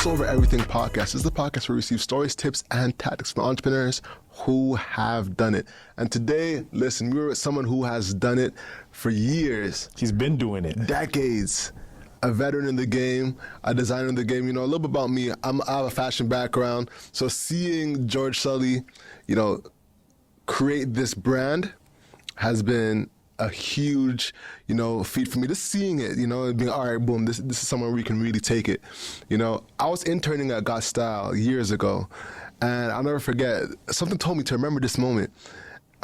This Over Everything podcast is the podcast where we receive stories, tips, and tactics from entrepreneurs who have done it. And today, listen, we're with someone who has done it for years. He's been doing it. Decades. A veteran in the game, a designer in the game. You know, a little bit about me. I have a fashion background. So seeing George Sully, you know, create this brand has been a huge, you know, feat for me. Just seeing it, you know, and being, all right, boom, this is somewhere we can really take it. You know, I was interning at Got Style years ago, and I'll never forget, something told me to remember this moment.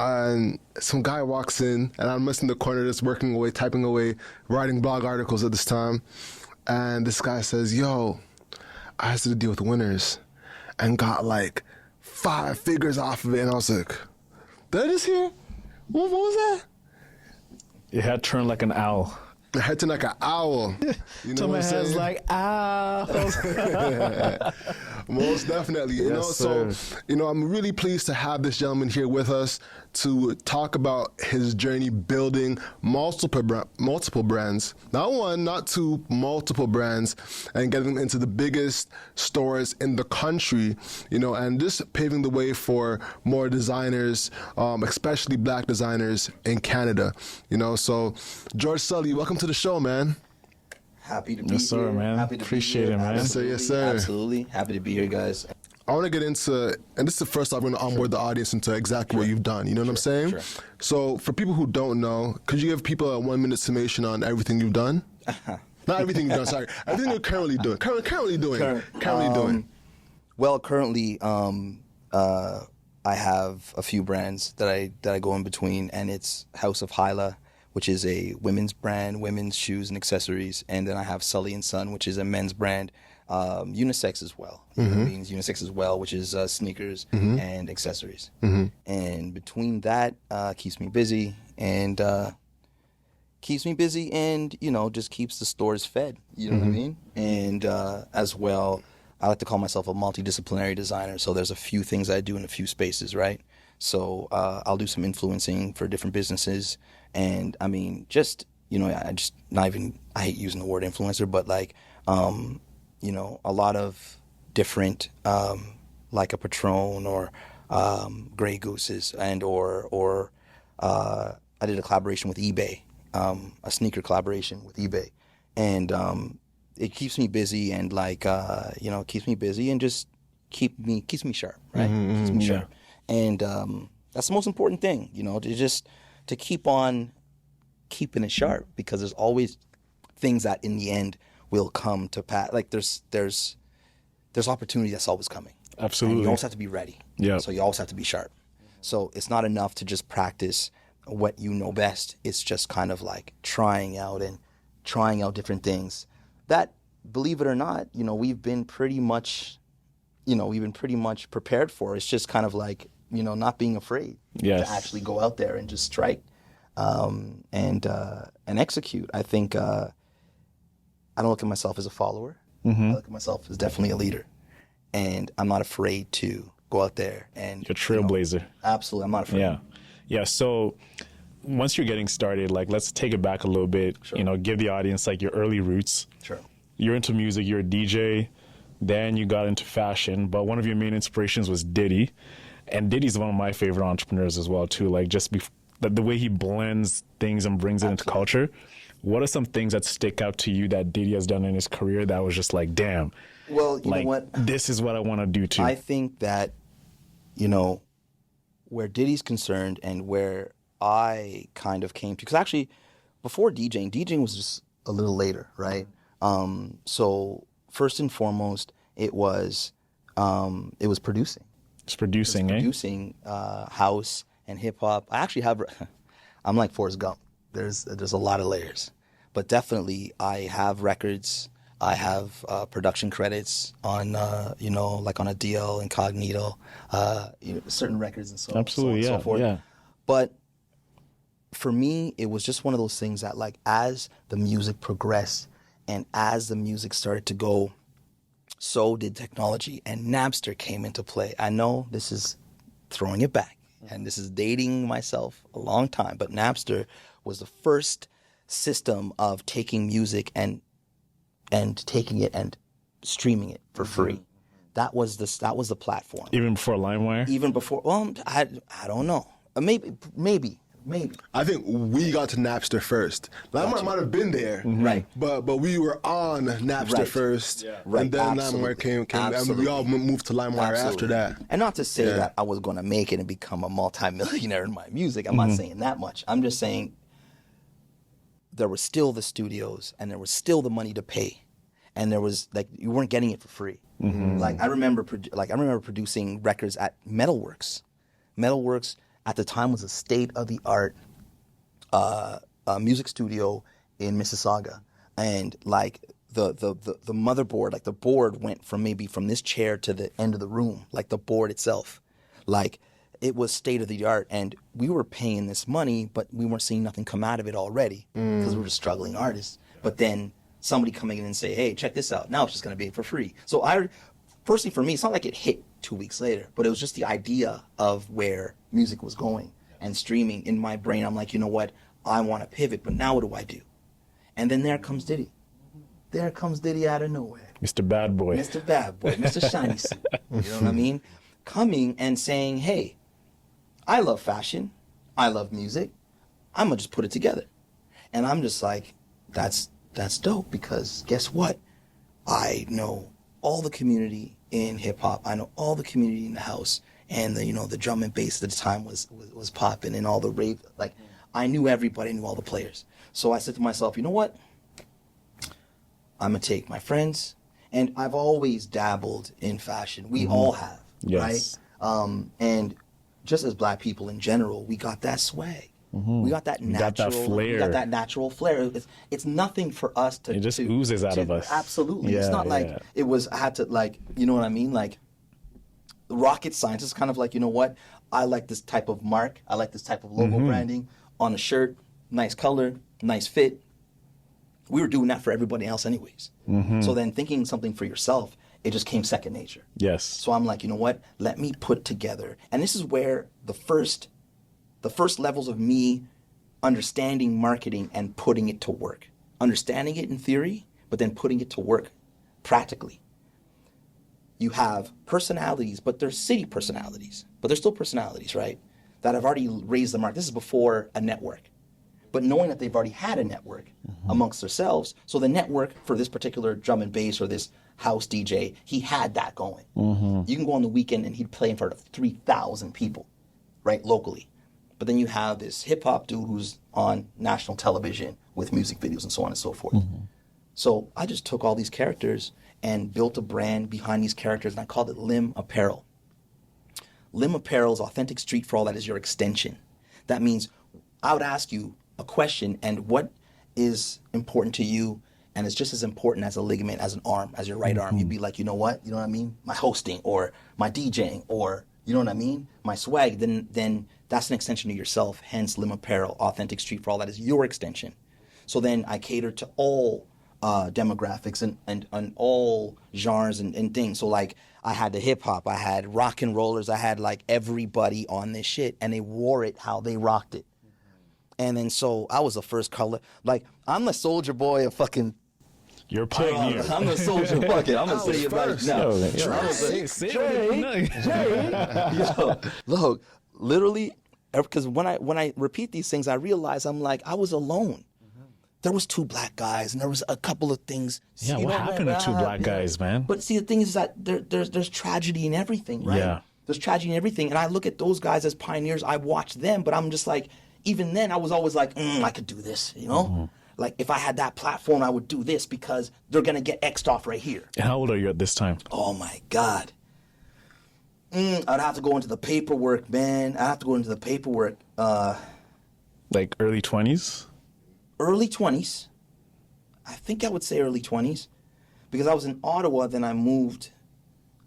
And some guy walks in, and I'm in the corner just working away, typing away, writing blog articles at this time. And this guy says, yo, I had to deal with winners and got like 5 figures off of it. And I was like, did I just hear? What was that? Your head turned like an owl. My head turned like an owl. You know what I'm saying? Like owls. Most definitely. You know, sir. So, you know, I'm really pleased to have this gentleman here with us to talk about his journey building multiple brands. Not one, not two, multiple brands, and getting them into the biggest stores in the country, you know, and just paving the way for more designers, especially black designers in Canada, you know. So, George Sully, welcome to the show, man. Happy to be Yes, sir, here. man. Happy to Appreciate be it, here. man. Yes, sir, yes, sir. Absolutely. Happy to be here, guys. I want to get into, and this is the first time I'm going to onboard the audience into exactly what you've done. You know what I'm saying? Sure. So for people who don't know, could you give people a 1-minute summation on everything you've done? Not everything you've done, sorry. Everything you're currently doing. Currently doing. Well, currently, I have a few brands that I go in between, and it's House of Hayla, which is a women's brand, women's shoes and accessories, and then I have Sully Son, which is a men's brand, unisex as well. Means unisex as well, which is sneakers and accessories. And between that, keeps me busy and you know, just keeps the stores fed. You know what I mean? And as well, I like to call myself a multidisciplinary designer. So there's a few things I do in a few spaces, right? So I'll do some influencing for different businesses. And I mean, just, you know, I hate using the word influencer, but like, you know, a lot of different, like a Patron or Grey Gooses, and or I did a collaboration with eBay, a sneaker collaboration with eBay, and it keeps me busy and like you know, keeps me busy and just keeps me sharp, right? Keeps me sharp, and that's the most important thing, you know, to keep on keeping it sharp, because there's always things that in the end will come to pass. Like there's opportunity that's always coming. Absolutely. And you always have to be ready. Yeah. So you always have to be sharp. So it's not enough to just practice what you know best. It's just kind of like trying out different things that, believe it or not, you know, we've been pretty much prepared for. It's just kind of like, you know, not being afraid to actually go out there and just strike and execute. I think I don't look at myself as a follower. I look at myself as definitely a leader, and I'm not afraid to go out there and. You're a trailblazer. You know, absolutely, I'm not afraid. Yeah. So once you're getting started, like, let's take it back a little bit. Sure. You know, give the audience like your early roots. Sure. You're into music. You're a DJ. Then you got into fashion, but one of your main inspirations was Diddy, and Diddy's one of my favorite entrepreneurs as well too. Like just the way he blends things and brings it into culture. What are some things that stick out to you that Diddy has done in his career that was just like, damn, well, you like, know what? This is what I want to do too. I think that, you know, where Diddy's concerned and where I kind of came to, because actually before DJing was just a little later, right? So first and foremost, it was producing. It's producing, Producing house and hip hop. I actually have, I'm like Forrest Gump. There's a lot of layers, but definitely I have records. I have production credits on, you know, like on a DL Incognito, you know, certain records and so on, Absolutely, so on and so forth. Yeah. But for me, it was just one of those things that, like, as the music progressed and as the music started to go, so did technology, and Napster came into play. I know this is throwing it back, and this is dating myself a long time, but Napster was the first system of taking music and taking it and streaming it for free. That was the platform. Even before LimeWire? Even before, well, I don't know. Maybe. I think we got to Napster first. LimeWire might have been there, Right? But we were on Napster Right. first, Right. and then Absolutely. LimeWire came, and Absolutely. we all moved to LimeWire after Absolutely. that. And not to say Yeah. that I was going to make it and become a multimillionaire in my music. I'm not saying that much. I'm just saying there was still the studios and there was still the money to pay, and there was like you weren't getting it for free. Like I remember producing records at Metalworks. Metalworks at the time was a state-of-the-art music studio in Mississauga, and like the motherboard, like the board went from this chair to the end of the room, like the board itself, like it was state-of-the-art, and we were paying this money, but we weren't seeing nothing come out of it already because we were just struggling artists. But then somebody coming in and say, hey, check this out, now it's just going to be for free. So personally for me, it's not like it hit 2 weeks later, but it was just the idea of where music was going and streaming in my brain. I'm like, you know what, I want to pivot, but now what do I do? And then there comes Diddy. There comes Diddy out of nowhere. Mr. Bad Boy. Mr. Bad Boy, Mr. Shiny Suit. You know what I mean? Coming and saying, hey, I love fashion, I love music, I'm going to just put it together. And I'm just like, that's dope, because guess what? I know all the community in hip hop. I know all the community in the house, and the drum and bass at the time was popping, and all the rave. Like I knew everybody, I knew all the players. So I said to myself, you know what? I'm gonna take my friends, and I've always dabbled in fashion. We all have, Yes. right? And just as Black people in general, we got that swag. We got that natural, got that flair. We got that natural flair. It's nothing for us to. It just oozes out of us. Absolutely, it's Yeah, not like yeah. it was. I had to like, you know what I mean? Like rocket science is kind of like, you know what? I like this type of mark. I like this type of logo branding on a shirt. Nice color, nice fit. We were doing that for everybody else, anyways. So then thinking something for yourself, it just came second nature. Yes. So I'm like, you know what? Let me put together, and this is where the first levels of me understanding marketing and putting it to work. Understanding it in theory, but then putting it to work practically. You have personalities, but they're city personalities, but they're still personalities, right? That have already raised the mark. This is before a network. But knowing that they've already had a network amongst themselves, so the network for this particular drum and bass or this house DJ, he had that going. You can go on the weekend and he'd play in front of 3,000 people, right, locally. But then you have this hip hop dude who's on national television with music videos and so on and so forth. So I just took all these characters and built a brand behind these characters, and I called it Limb Apparel. Limb Apparel is authentic street for all that is your extension. That means I would ask you a question, and what is important to you, and it's just as important as a ligament, as an arm, as your right arm. You'd be like, you know what? You know what I mean? My hosting, or my DJing, or you know what I mean? My swag. Then that's an extension of yourself. Hence, Limb Apparel, authentic street for all that is your extension. So then I cater to all demographics and all genres and things. So like I had the hip hop, I had rock and rollers, I had like everybody on this shit, and they wore it how they rocked it. And then so I was the first color. Like I'm the soldier boy of fucking. You're a pioneer. I'm the soldier bucket. I'm gonna say it right now. Yo, look, literally, because when I repeat these things, I realize I'm like I was alone. There was two black guys, and there was a couple of things. Yeah, what happened to two black guys, man? But see, the thing is that there's tragedy in everything, right? Yeah. There's tragedy in everything, and I look at those guys as pioneers. I watch them, but I'm just like, even then, I was always like, I could do this, you know? Like, if I had that platform, I would do this because they're going to get X'd off right here. And how old are you at this time? Oh, my God. I'd have to go into the paperwork, man. I'd have to go into the paperwork. Like early 20s? Early 20s. I think I would say early 20s. Because I was in Ottawa, then I moved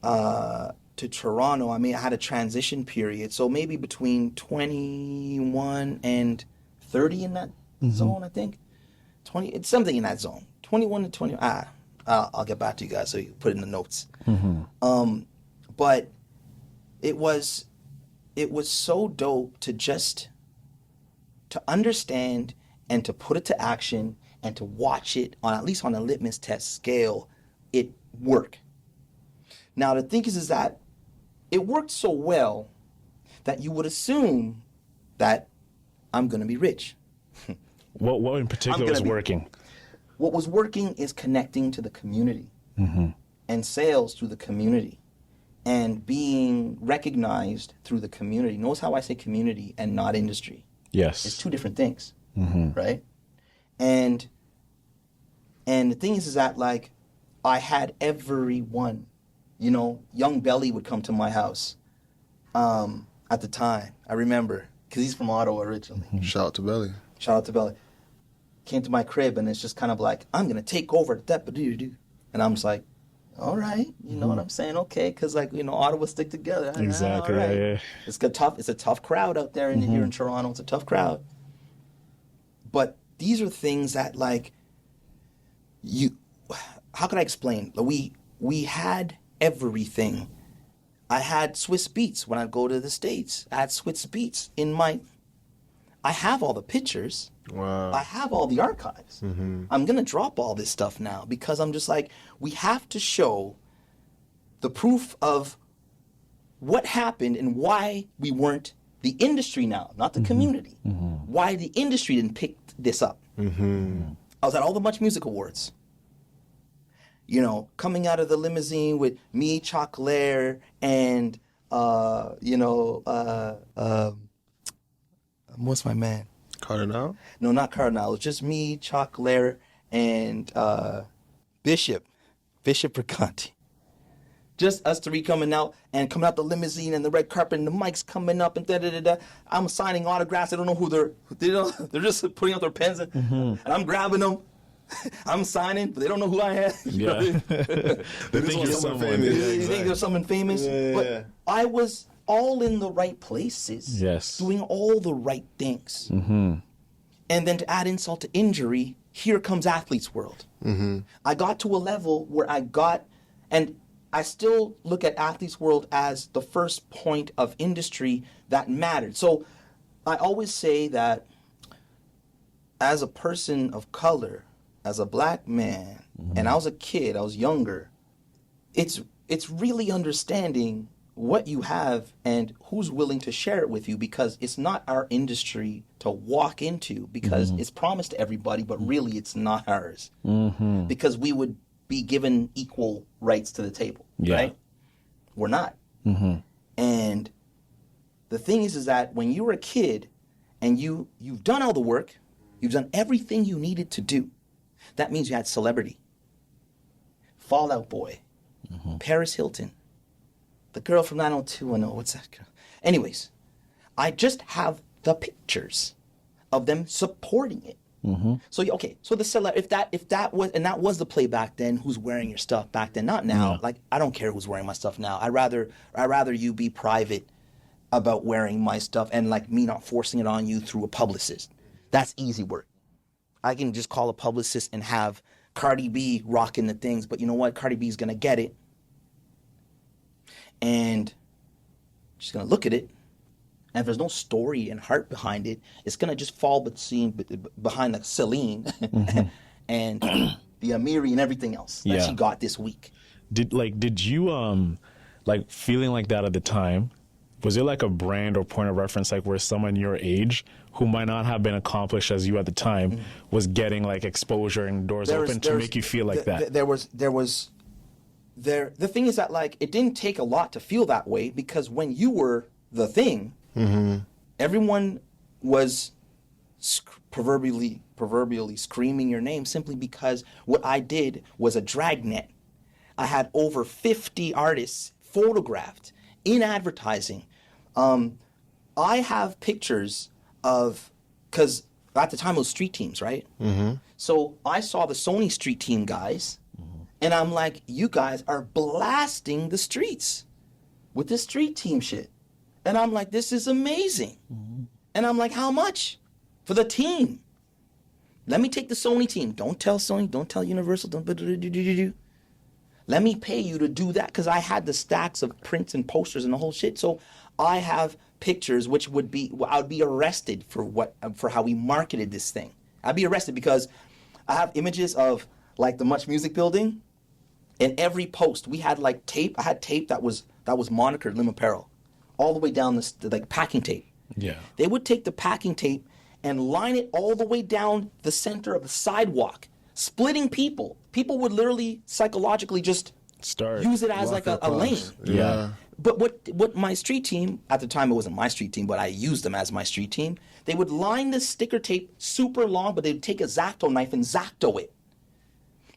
to Toronto. I mean, I had a transition period. So maybe between 21 and 30 in that zone, I think. 20, it's something in that zone. 21 to 20. I'll get back to you guys so you can put it in the notes. But it was so dope to understand and to put it to action and to watch it on, at least on a litmus test scale, it work. Now, the thing is that it worked so well that you would assume that I'm going to be rich. What in particular was working? What was working is connecting to the community and sales through the community and being recognized through the community. Notice how I say community and not industry. Yes. It's two different things, right? And the thing is that, like, I had everyone. You know, Young Belly would come to my house at the time. I remember, because he's from Ottawa originally. Shout out to Belly. Shout out to Belly. Came to my crib, and it's just kind of like, I'm going to take over. And I'm just like, all right. You know what I'm saying? Okay, because, like, you know, Ottawa stick together. Exactly, all right. yeah. It's a tough crowd out there here in Toronto. It's a tough crowd. But these are things that, like, how can I explain? We had everything. I had Swiss Beats when I go to the States. I had Swiss Beats I have all the pictures. Wow. I have all the archives. I'm going to drop all this stuff now because I'm just like, we have to show the proof of what happened and why we weren't the industry now, not the community. Why the industry didn't pick this up. I was at all the Much Music Awards. You know, coming out of the limousine with me, Chocolare, and, what's my man? Cardinal? No, not Cardinal. It was just me, Chocolare, and Bishop Briganti. Just us three coming out the limousine and the red carpet and the mics coming up and da-da-da-da. I'm signing autographs. I don't know who they're just putting out their pens and I'm grabbing them. I'm signing, but they don't know who I am. Yeah. They think you're someone famous. They think they're someone famous. Yeah. But I was all in the right places. Yes. Doing all the right things. And then to add insult to injury, here comes Athlete's World. I got to a level where and I still look at Athlete's World as the first point of industry that mattered. So I always say that as a person of color, as a black man, and I was a kid, I was younger, it's really understanding what you have and who's willing to share it with you, because it's not our industry to walk into because it's promised to everybody, but really it's not ours. Because we would be given equal rights to the table, right? We're not. And the thing is that when you were a kid and you've done all the work, you've done everything you needed to do, that means you had celebrity. Fall Out Boy, Paris Hilton, the girl from 90210, what's that girl? Anyways, I just have the pictures of them supporting it. So okay, so the if that was the play back then, who's wearing your stuff back then, not now. Like, I don't care who's wearing my stuff now. I'd rather you be private about wearing my stuff and, like, me not forcing it on you through a publicist. That's easy work. I can just call a publicist and have Cardi B rocking the things, but you know what? Cardi B is gonna get it, and she's gonna look at it, and if there's no story and heart behind it, it's gonna just fall behind like Celine and the Amiri and everything else that she got this week. Did you like feeling like that at the time? Was there like a brand or point of reference, like where someone your age who might not have been accomplished as you at the time was getting like exposure and doors open to make you feel like that? The thing is that, like, it didn't take a lot to feel that way, because when you were the thing, everyone was proverbially screaming your name simply because what I did was a dragnet. I had over 50 artists photographed in advertising. I have pictures of, because at the time it was street teams, right? So I saw the Sony street team guys, and I'm like, you guys are blasting the streets with this street team shit. And I'm like, this is amazing. And I'm like, how much for the team? Let me take the Sony team. Don't tell Sony, don't tell Universal, don't. Let me pay you to do that, because I had the stacks of prints and posters and the whole shit. So I have pictures which I would be arrested for how we marketed this thing. I'd be arrested because I have images of, like, the Much Music building, In every post, we had like tape. I had tape that was monikered Limb Apparel, all the way down this like packing tape. Yeah. They would take the packing tape and line it all the way down the center of the sidewalk, splitting people. People would literally psychologically just use it as Walk like a lane. across. Yeah. But what my street team, at the time it wasn't my street team, but I used them as my street team, they would line the sticker tape super long, but they'd take a X-Acto knife and X-Acto it.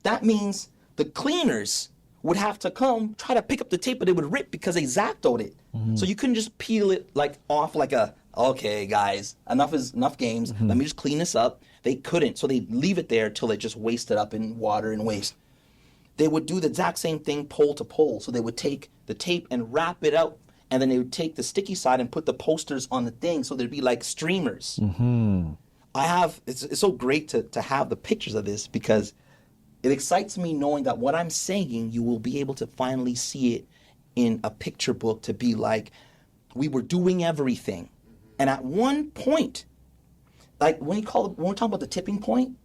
That means the cleaners would have to come try to pick up the tape, but it would rip because they X-Actoed it. So you couldn't just peel it like off like okay guys, enough games, let me just clean this up. They couldn't, so they'd leave it there till it just wasted up in water and waste. They would do the exact same thing pole to pole. So they would take the tape and wrap it up, and then they would take the sticky side and put the posters on the thing, so there'd be like streamers. It's so great to have the pictures of this, because it excites me knowing that what I'm saying, you will be able to finally see it in a picture book, to be like, we were doing everything. And at one point, like when we're talking about the tipping point,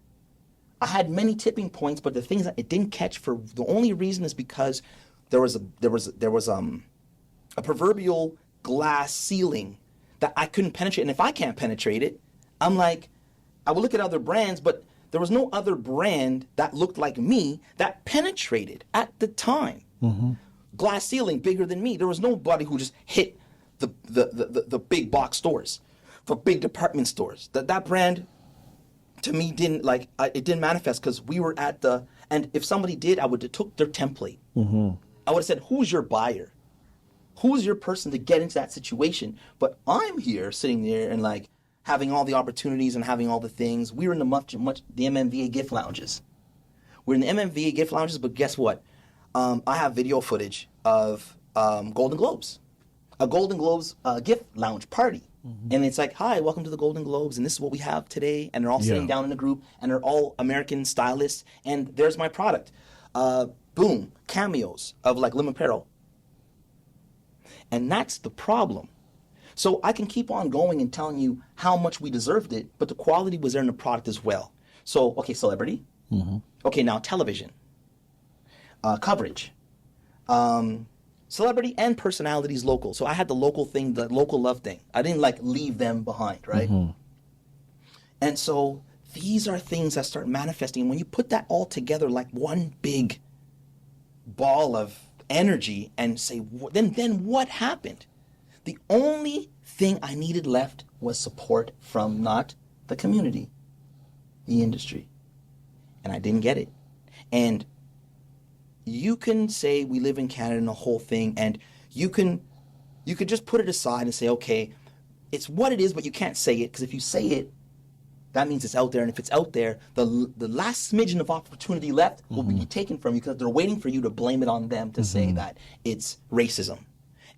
I had many tipping points, but the things that it didn't catch, for the only reason is because there was a proverbial glass ceiling that I couldn't penetrate. And if I can't penetrate it, I'm like, I would look at other brands, but there was no other brand that looked like me that penetrated at the time. Glass ceiling bigger than me. There was nobody who just hit the big box stores, for big department stores. That brand, to me, didn't it didn't manifest, because we were at the, and if somebody did, I would have took their template. I would have said, who's your buyer? Who's your person to get into that situation? But I'm here sitting there and like having all the opportunities and having all the things. We were in the MMVA gift lounges. We're in the MMVA gift lounges, but guess what? I have video footage of Golden Globes, a Golden Globes gift lounge party. And it's like, hi, welcome to the Golden Globes, and this is what we have today. And they're all sitting down in a group, and they're all American stylists, and there's my product. Boom, cameos of like Limb Apparel. And that's the problem. So I can keep on going and telling you how much we deserved it, but the quality was there in the product as well. So, okay, celebrity. Okay, now television. Coverage. Celebrity and personalities local. So I had the local thing, the local love thing. I didn't like leave them behind, right? And so these are things that start manifesting. When you put that all together like one big ball of energy and say, then what happened? The only thing I needed left was support from not the community, the industry. And I didn't get it. And you can say we live in Canada and the whole thing, and you could just put it aside and say, okay, it's what it is, but you can't say it, because if you say it, that means it's out there, and if it's out there, the last smidgen of opportunity left will be taken from you, because they're waiting for you to blame it on them to say that it's racism,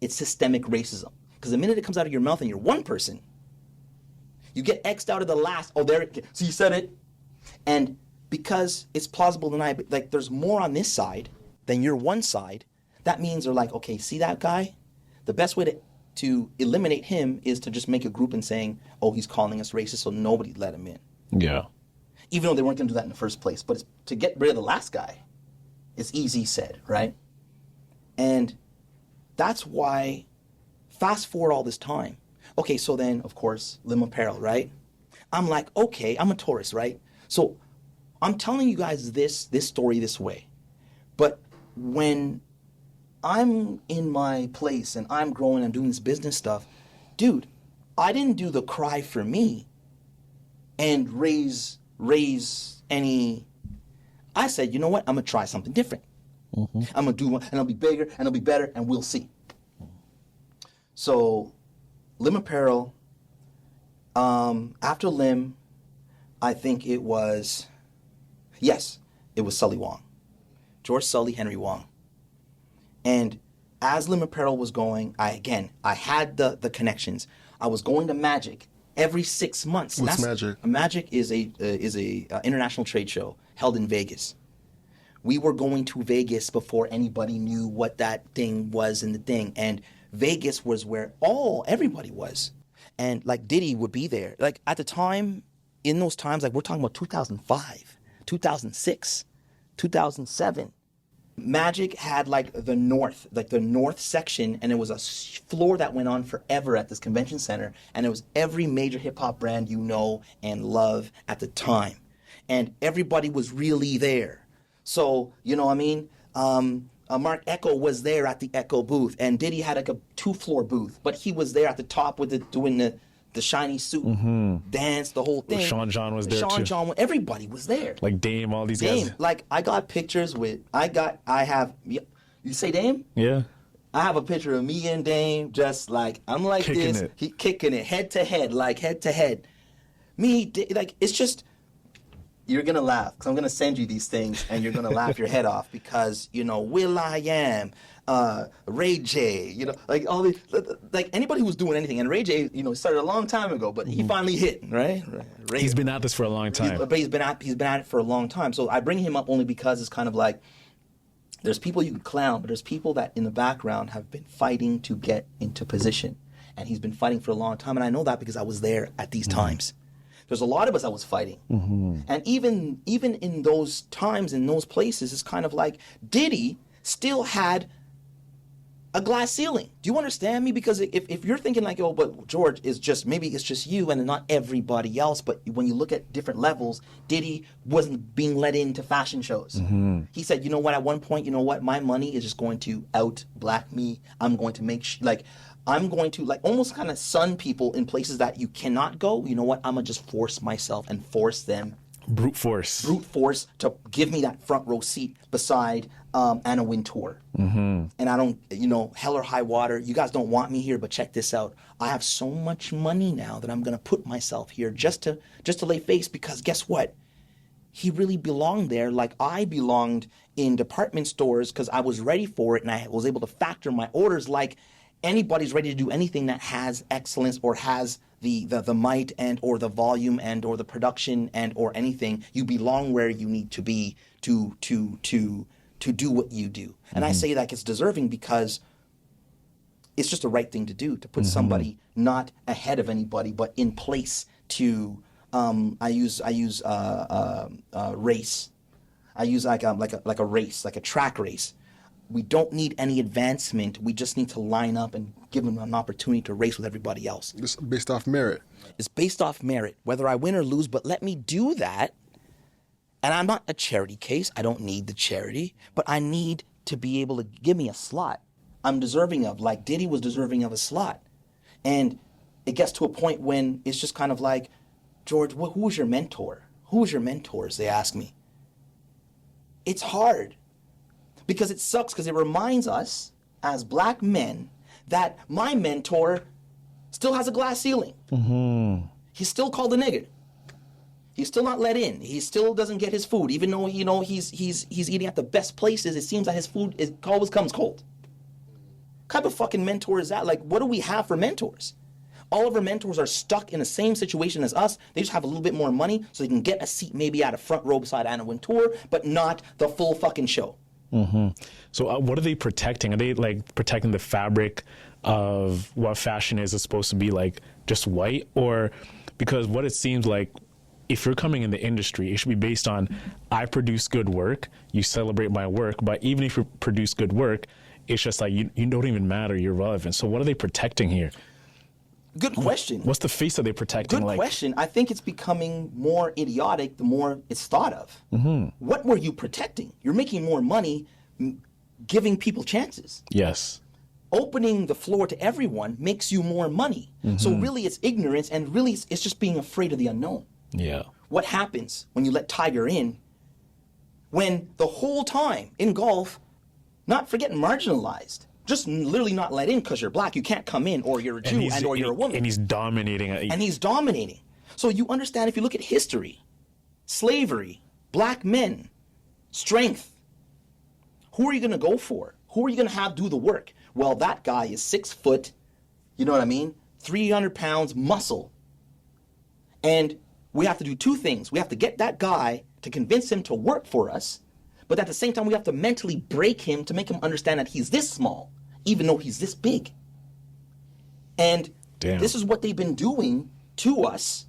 it's systemic racism. Because the minute it comes out of your mouth and you're one person, you get X'd out of the last. Oh, there it. So you said it, and because it's plausible denial, like there's more on this side than your one side, that means they're like, okay, see that guy? The best way to eliminate him is to just make a group and saying, oh, he's calling us racist, so nobody let him in. Yeah. Even though they weren't going to do that in the first place. But to get rid of the last guy, it's easy said, right? And that's why, fast forward all this time. Okay, so then, of course, Limb Apparel, right? I'm like, okay, I'm a tourist, right? So I'm telling you guys this story this way. But when I'm in my place and I'm growing and doing this business stuff, dude, I didn't do the cry for me and raise any. I said, you know what? I'm going to try something different. I'm going to do one, and it'll be bigger, and it'll be better, and we'll see. So, Limb Apparel, after Limb, I think it was Sully Wong. George Sully, Henry Wong. And as Limb Apparel was going, I had the connections. I was going to Magic every 6 months. What's Magic? Magic is a international trade show held in Vegas. We were going to Vegas before anybody knew what that thing was in the thing, and Vegas was where everybody was. And like Diddy would be there. Like at the time, in those times, like we're talking about 2005, 2006, 2007. Magic had like the north section, and it was a floor that went on forever at this convention center, and it was every major hip hop brand you know and love at the time, and everybody was really there. So you know what I mean. Mark Echo was there at the Echo booth, and Diddy had like a 2-floor booth, but he was there at the top with doing the shiny suit dance, the whole thing. Well, Sean John was there Sean too. John, everybody was there. Like Dame, all these Dame, guys. like I got pictures with, you say Dame? Yeah. I have a picture of me and Dame just like, I'm like Kicking this. it. He kicking it head to head, like head to head. Like, it's just, you're going to laugh because I'm going to send you these things and you're going to laugh your head off because, you know, Will.i.am, Ray J, you know, like all these, like anybody who's doing anything. And Ray J, you know, started a long time ago, but he finally hit, right? He's been at this for a long time. But he's been at it for a long time. So I bring him up only because it's kind of like, there's people you can clown, but there's people that in the background have been fighting to get into position. And he's been fighting for a long time. And I know that because I was there at these times. There's a lot of us that was fighting. And even in those times, in those places, it's kind of like Diddy still had a glass ceiling. Do you understand me? Because if you're thinking like, oh, but George is just, maybe it's just you and not everybody else. But when you look at different levels, Diddy wasn't being let into fashion shows. He said, you know what, at one point, you know what, my money is just going to out black me. I'm going to make, I'm going to like almost kind of sun people in places that you cannot go. You know what, I'm going to just force myself and force them. Brute force To give me that front row seat beside Anna Wintour. And I don't, you know, hell or high water, you guys don't want me here, but check this out. I have so much money now that I'm going to put myself here just to lay face, because guess what? He really belonged there like I belonged in department stores because I was ready for it and I was able to factor my orders like anybody's ready to do anything that has excellence or has the might and or the volume and or the production and or anything. You belong where you need to be to do what you do. And I say that it's deserving because it's just the right thing to do, to put somebody not ahead of anybody but in place to I use race. I use like a race, like a track race. We don't need any advancement. We just need to line up and give them an opportunity to race with everybody else. It's based off merit. It's based off merit, whether I win or lose, but let me do that. And I'm not a charity case. I don't need the charity, but I need to be able to give me a slot. I'm deserving of, like Diddy was deserving of a slot. And it gets to a point when it's just kind of like, George, who was your mentor? Who was your mentors? They ask me. It's hard. Because it sucks, because it reminds us as black men that my mentor still has a glass ceiling. He's still called a nigger. He's still not let in. He still doesn't get his food, even though you know he's eating at the best places. It seems that his food always comes cold. What type of fucking mentor is that? Like, what do we have for mentors? All of our mentors are stuck in the same situation as us. They just have a little bit more money, so they can get a seat maybe at a front row beside Anna Wintour, but not the full fucking show. So what are they protecting? Are they like protecting the fabric of what fashion is supposed to be, like just white? Or because what it seems like, if you're coming in the industry, it should be based on, I produce good work, you celebrate my work, but even if you produce good work, it's just like you don't even matter, you're relevant. So what are they protecting here? Good question. What's the face that they're protecting? Good question. I think it's becoming more idiotic the more it's thought of. What were you protecting? You're making more money giving people chances. Yes. Opening the floor to everyone makes you more money. So really it's ignorance, and really it's just being afraid of the unknown. Yeah. What happens when you let Tiger in, when the whole time in golf, not forgetting marginalized, just literally not let in because you're black, you can't come in, or you're a Jew, or you're a woman. And he's dominating. And he's dominating. So you understand, if you look at history, slavery, black men, strength, who are you going to go for? Who are you going to have do the work? Well, that guy is 6 foot, you know what I mean? 300 pounds muscle. And we have to do two things. We have to get that guy to convince him to work for us, but at the same time, we have to mentally break him to make him understand that he's this small, even though he's this big. And this is what they've been doing to us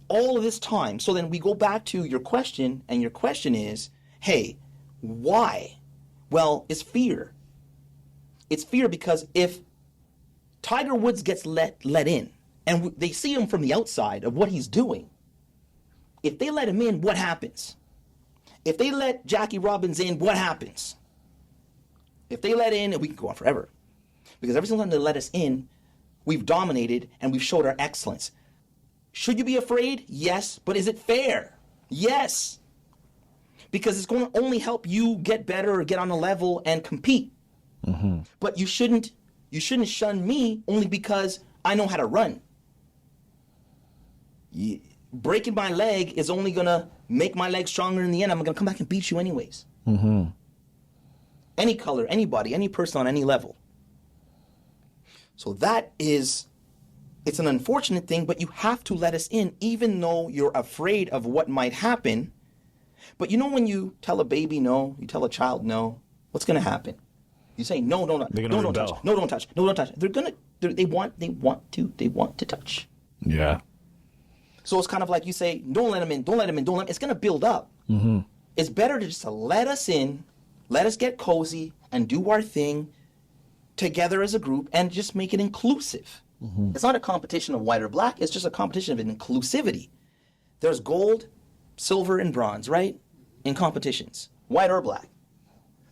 all of this time. So then we go back to your question, and your question is, hey, why? Well, it's fear. It's fear because if Tiger Woods gets let in, and they see him from the outside of what he's doing, if they let him in, what happens? If they let Jackie Robins in, what happens? If they let in, and we can go on forever. Because every single time they let us in, we've dominated and we've showed our excellence. Should you be afraid? Yes. But is it fair? Yes. Because it's going to only help you get better or get on a level and compete. Mm-hmm. But you shouldn't shun me only because I know how to run. Breaking my leg is only going to make my leg stronger in the end. I'm going to come back and beat you anyways. Mm-hmm. Any color, anybody, any person on any level. So it's an unfortunate thing, but you have to let us in even though you're afraid of what might happen. But you know when you tell a baby no, you tell a child no, what's going to happen? You say no, don't touch. No, don't touch. No, don't touch. They want to touch. Yeah. So it's kind of like you say, don't let them in. It's going to build up. Mm-hmm. It's better to just let us in, let us get cozy and do our thing together as a group and just make it inclusive. Mm-hmm. It's not a competition of white or black. It's just a competition of inclusivity. There's gold, silver, and bronze, right? In competitions, white or black.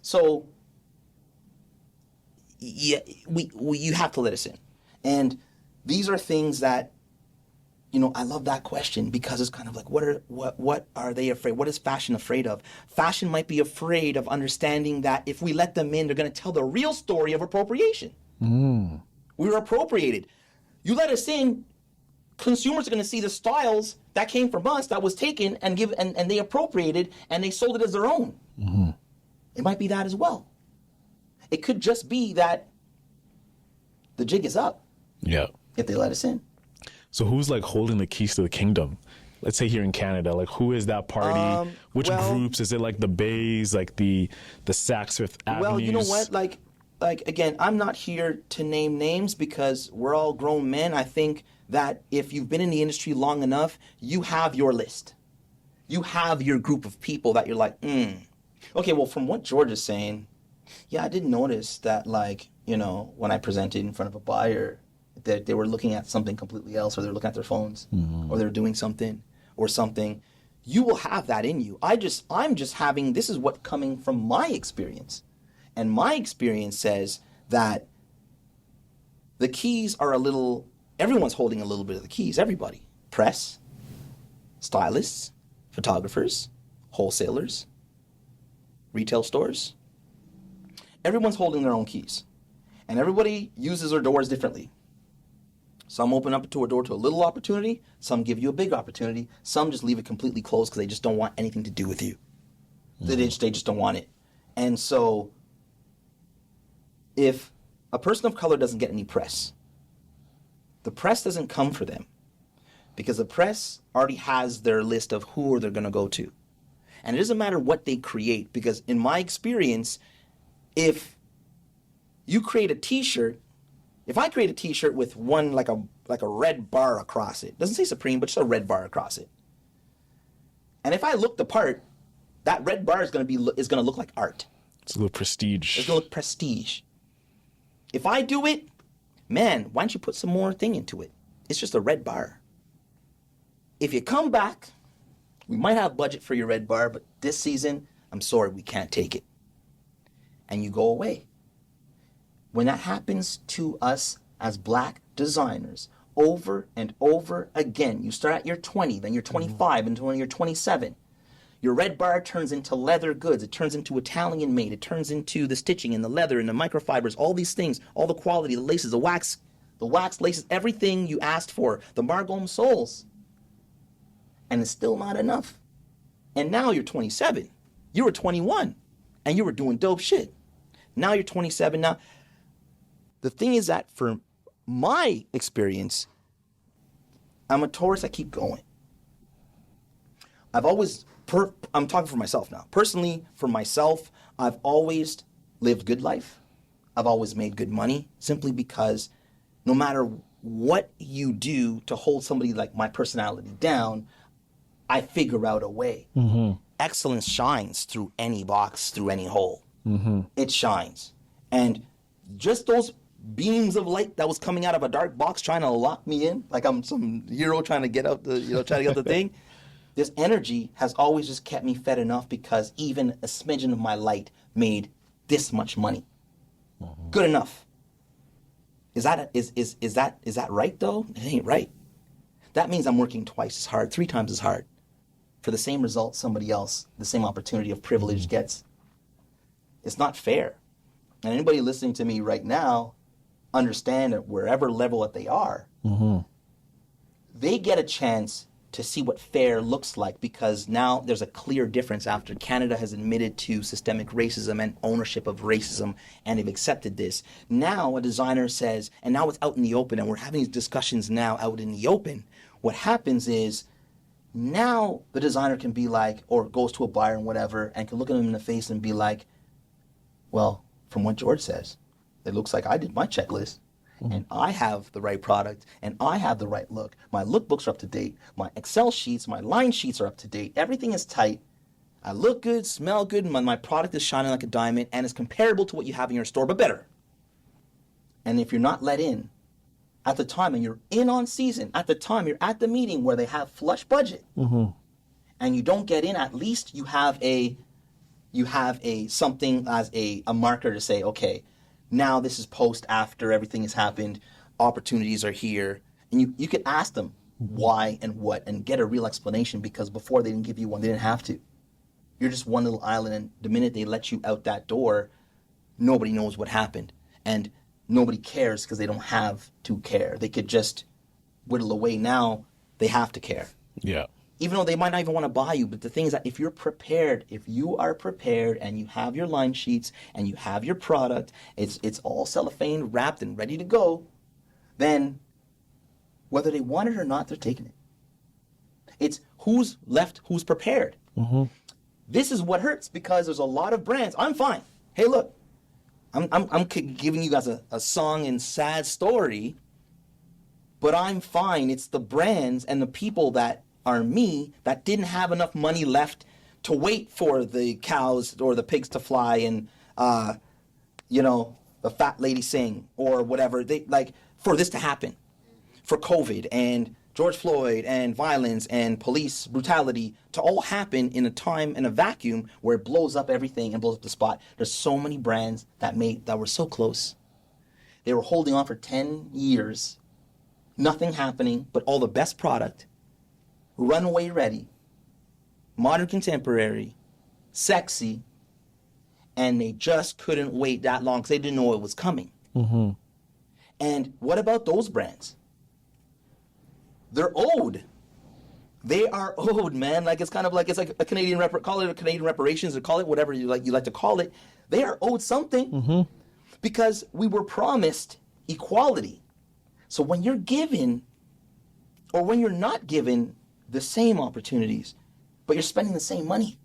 So yeah, you have to let us in. And these are things that, I love that question because it's kind of like, what are they afraid? What is fashion afraid of? Fashion might be afraid of understanding that if we let them in, they're going to tell the real story of appropriation. Mm. We were appropriated. You let us in, consumers are going to see the styles that came from us that was taken and they appropriated and they sold it as their own. Mm-hmm. It might be that as well. It could just be that the jig is up. Yeah. If they let us in. So who's like holding the keys to the kingdom? Let's say here in Canada, like who is that party? Which groups? Is it like the Bays, like the Saks Fifth Avenues? Well, you know what? Like again, I'm not here to name names because we're all grown men. I think that if you've been in the industry long enough, you have your list. You have your group of people that you're like, Okay, well, from what George is saying, yeah, I did notice that, when I presented in front of a buyer, that they were looking at something completely else, or they're looking at their phones, or they're doing something, or something. You will have that in you. I'm just having, this is what coming from my experience. And my experience says that the keys are everyone's holding a little bit of the keys, everybody. Press, stylists, photographers, wholesalers, retail stores. Everyone's holding their own keys. And everybody uses their doors differently. Some open up to a door to a little opportunity. Some give you a big opportunity. Some just leave it completely closed because they just don't want anything to do with you. Mm-hmm. They just don't want it. And so if a person of color doesn't get any press, the press doesn't come for them because the press already has their list of who they're going to go to. And it doesn't matter what they create because in my experience, if you create a t-shirt, if I create a t-shirt with one like a red bar across it, doesn't say Supreme, but just a red bar across it. And if I look the part, that red bar is going to look like art. It's a little prestige. It's going to look prestige. If I do it, man, why don't you put some more thing into it? It's just a red bar. If you come back, we might have budget for your red bar, but this season, I'm sorry, we can't take it. And you go away. When that happens to us as black designers over and over again, you start at your 20, then you're 25, and when you're 27, your red bar turns into leather goods. It turns into Italian made. It turns into the stitching and the leather and the microfibers, all these things, all the quality, the laces, the wax laces, everything you asked for, the Margome soles. And it's still not enough. And now you're 27. You were 21 and you were doing dope shit. Now you're 27. Now, the thing is that for my experience, I'm a Taurus, I keep going. I'm talking for myself now. Personally, for myself, I've always lived good life. I've always made good money simply because no matter what you do to hold somebody like my personality down, I figure out a way. Mm-hmm. Excellence shines through any box, through any hole. it shines. And just those beams of light that was coming out of a dark box trying to lock me in, like I'm some hero trying to get out the, trying to get the thing. This energy has always just kept me fed enough because even a smidgen of my light made this much money. Good enough. Is that right though? It ain't right. That means I'm working twice as hard, 3 times as hard for the same result somebody else, the same opportunity of privilege gets. It's not fair. And anybody listening to me right now, understand that wherever level that they are, they get a chance to see what fair looks like, because now there's a clear difference after Canada has admitted to systemic racism and ownership of racism, and they've accepted this. Now a designer says, and now it's out in the open, and we're having these discussions now out in the open. What happens is now the designer can be like, or goes to a buyer and whatever, and can look at them in the face and be like, well, from what George says, it looks like I did my checklist. And I have the right product, and I have the right look. My lookbooks are up to date. My Excel sheets, my line sheets are up to date. Everything is tight. I look good, smell good, and my product is shining like a diamond, and it's comparable to what you have in your store, but better. And if you're not let in at the time, and you're in on season, at the time you're at the meeting where they have flush budget, and you don't get in, at least you have a something as a marker to say, okay, now this is post after everything has happened, opportunities are here, and you could ask them why and what and get a real explanation, because before they didn't give you one, they didn't have to. You're just one little island, and the minute they let you out that door, nobody knows what happened, and nobody cares because they don't have to care. They could just whittle away. Now they have to care. Yeah. Even though they might not even want to buy you. But the thing is that if you are prepared and you have your line sheets and you have your product, it's all cellophane wrapped and ready to go, then whether they want it or not, they're taking it. It's who's left, who's prepared. This is what hurts, because there's a lot of brands. I'm fine. Hey, look, I'm giving you guys a song and sad story, but I'm fine. It's the brands and the people that are me that didn't have enough money left to wait for the cows or the pigs to fly and the fat lady sing or whatever, they like, for this to happen, for COVID and George Floyd and violence and police brutality to all happen in a time, in a vacuum where it blows up everything and blows up the spot. There's so many brands that were so close. They were holding on for 10 years, nothing happening, but all the best product, runway ready, modern contemporary, sexy, and they just couldn't wait that long because they didn't know it was coming. And what about those brands? They're owed. They are owed, man. Like it's like a Canadian call it a Canadian reparations, or call it whatever you like to call it. They are owed something because we were promised equality. So when you're given, or when you're not given the same opportunities, but you're spending the same money.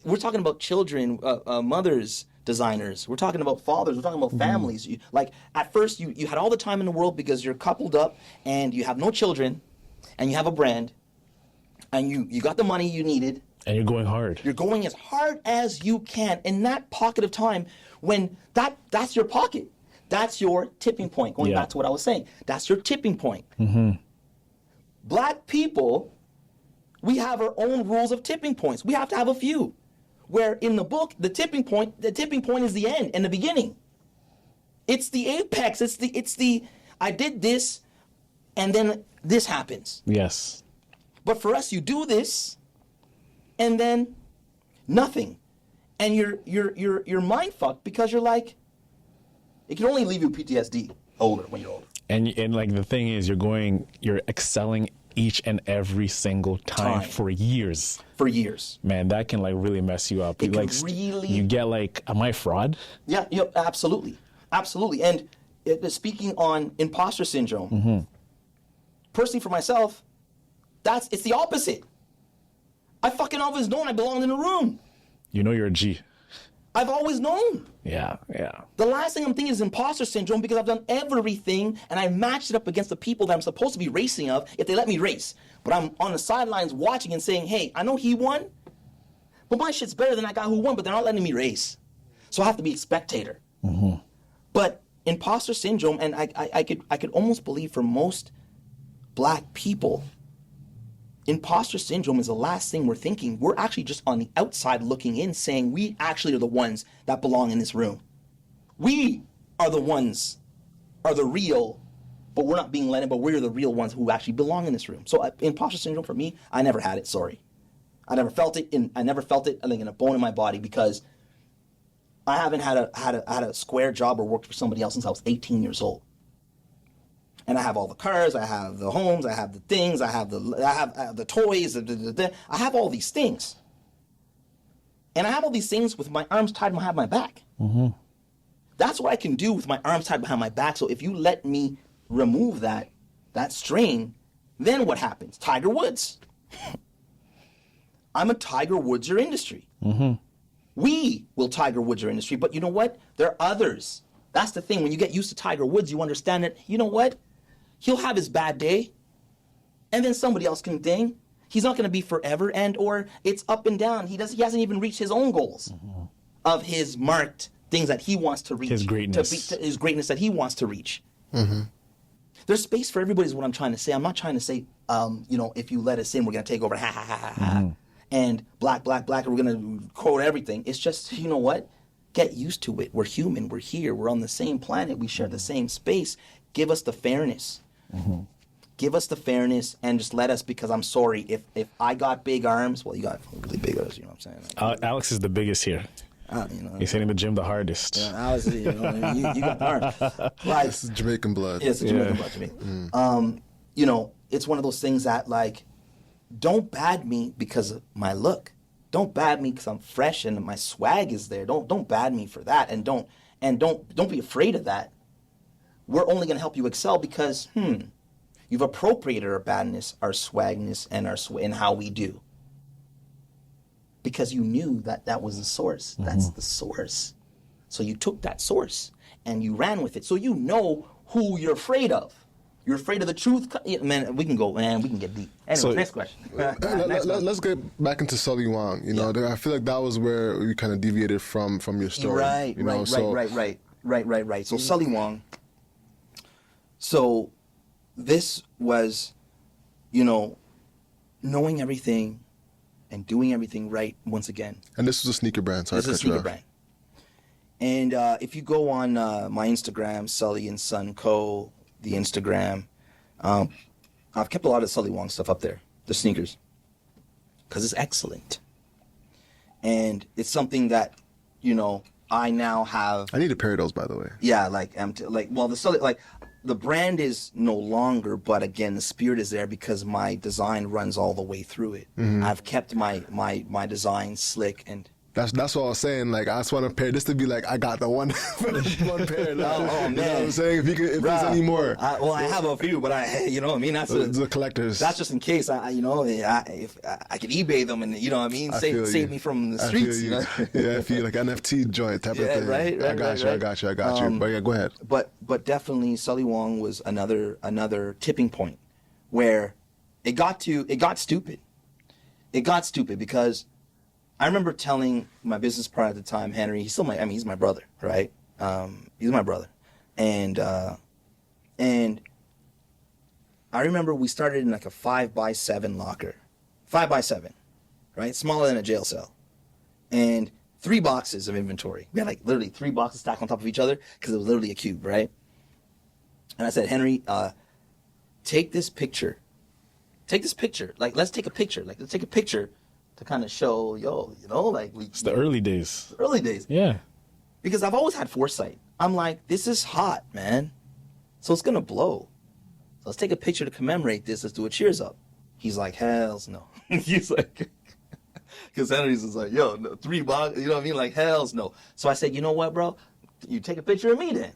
We're talking about children, mothers, designers. We're talking about fathers. We're talking about families. Like at first, you had all the time in the world because you're coupled up and you have no children, and you have a brand, and you got the money you needed. And you're going hard. You're going as hard as you can in that pocket of time when that's your pocket. That's your tipping point. Going back to what I was saying. That's your tipping point. Black people, we have our own rules of tipping points. We have to have a few. Where in the book, the tipping point is the end and the beginning. It's the apex. It's the I did this, and then this happens. Yes. But for us, you do this, and then nothing, and you're mind fucked because you're like, it can only leave you PTSD when you're older. And like the thing is, you're excelling each and every single time for years. For years. Man, that can like really mess you up. It like can really. You get like, am I fraud? Yeah, absolutely. Absolutely. And speaking on imposter syndrome, personally for myself, it's the opposite. I fucking always known I belonged in a room. You know you're a G. I've always known. Yeah. The last thing I'm thinking is imposter syndrome, because I've done everything and I matched it up against the people that I'm supposed to be racing of if they let me race. But I'm on the sidelines watching and saying, hey, I know he won, but my shit's better than that guy who won, but they're not letting me race. So I have to be a spectator. But imposter syndrome, and I could almost believe for most black people, imposter syndrome is the last thing we're thinking. We're actually just on the outside looking in, saying we actually are the ones that belong in this room. We are the ones, are the real, but we're not being let in, but we're the real ones who actually belong in this room. So imposter syndrome for me, I never had it, sorry. I never felt it, I think in a bone in my body, because I haven't had a square job or worked for somebody else since I was 18 years old. And I have all the cars, I have the homes, I have the things, I have the toys, I have all these things. And I have all these things with my arms tied behind my back. That's what I can do with my arms tied behind my back. So if you let me remove that strain, then what happens? Tiger Woods. I'm a Tiger Woods your industry. We will Tiger Woods your industry, but you know what? There are others. That's the thing. When you get used to Tiger Woods, you understand that, you know what? He'll have his bad day, and then somebody else can ding. He's not going to be forever, and or it's up and down. He hasn't even reached his own goals of his marked things that he wants to reach. His greatness. His greatness that he wants to reach. There's space for everybody is what I'm trying to say. I'm not trying to say, if you let us in, we're going to take over. Ha, ha, ha, ha, ha. And black, we're going to quote everything. It's just, you know what? Get used to it. We're human. We're here. We're on the same planet. We share the same space. Give us the fairness. Give us the fairness and just let us, because I'm sorry, if I got big arms, well, you got really big arms, you know what I'm saying? Alex is the biggest here. He's hitting the gym the hardest. Yeah, Alex, you got arms. Like, This is Jamaican blood. yeah, it's Jamaican blood to me. It's one of those things that, like, don't bad me because of my look. Don't bad me because I'm fresh and my swag is there. Don't bad me for that, and don't be afraid of that. We're only going to help you excel because you've appropriated our badness, our swagness, and how we do. Because you knew that was the source. That's the source. So you took that source and you ran with it. So you know who you're afraid of. You're afraid of the truth? Man, we can get deep. Anyway, next question. Let's get back into Sully Wong. I feel like that was where you kind of deviated from your story. Right. So Sully Wong. So this was, knowing everything and doing everything right once again. And this was a sneaker brand. Sorry, this is a sneaker brand. And if you go on my Instagram, Sully and Son Co., the Instagram, I've kept a lot of Sully Wong stuff up there, the sneakers, because it's excellent. And it's something that, I now have. I need a pair of those, by the way. Yeah, the Sully, the brand is no longer, but again, the spirit is there because my design runs all the way through it. I've kept my design slick and. That's what I was saying. Like, I just want a pair. This to be like, I got the one pair. Like, oh man! You know what I'm saying? If there's any more. I have a few, but that's the collectors. That's just in case. If I could eBay them, and save me from the streets. Yeah, I feel like NFT joint type of thing. Right. I got you. But yeah, go ahead. But definitely, Sully Wong was another tipping point where it got stupid. It got stupid because. I remember telling my business partner at the time, Henry, he's my brother, right? He's my brother. And I remember we started in like a 5x7 locker. 5x7, right? Smaller than a jail cell. And 3 boxes of inventory. We had like literally 3 boxes stacked on top of each other because it was literally a cube, right? And I said, Henry, take this picture. Like, let's take a picture. To kind of show, it's the early days. Yeah. Because I've always had foresight. I'm like, this is hot, man. So it's going to blow. So let's take a picture to commemorate this. Let's do a cheers up. He's like, hells no. He's like, because Henry's is like, no, 3 boxes, you know what I mean? Like, hells no. So I said, you know what, bro? You take a picture of me then.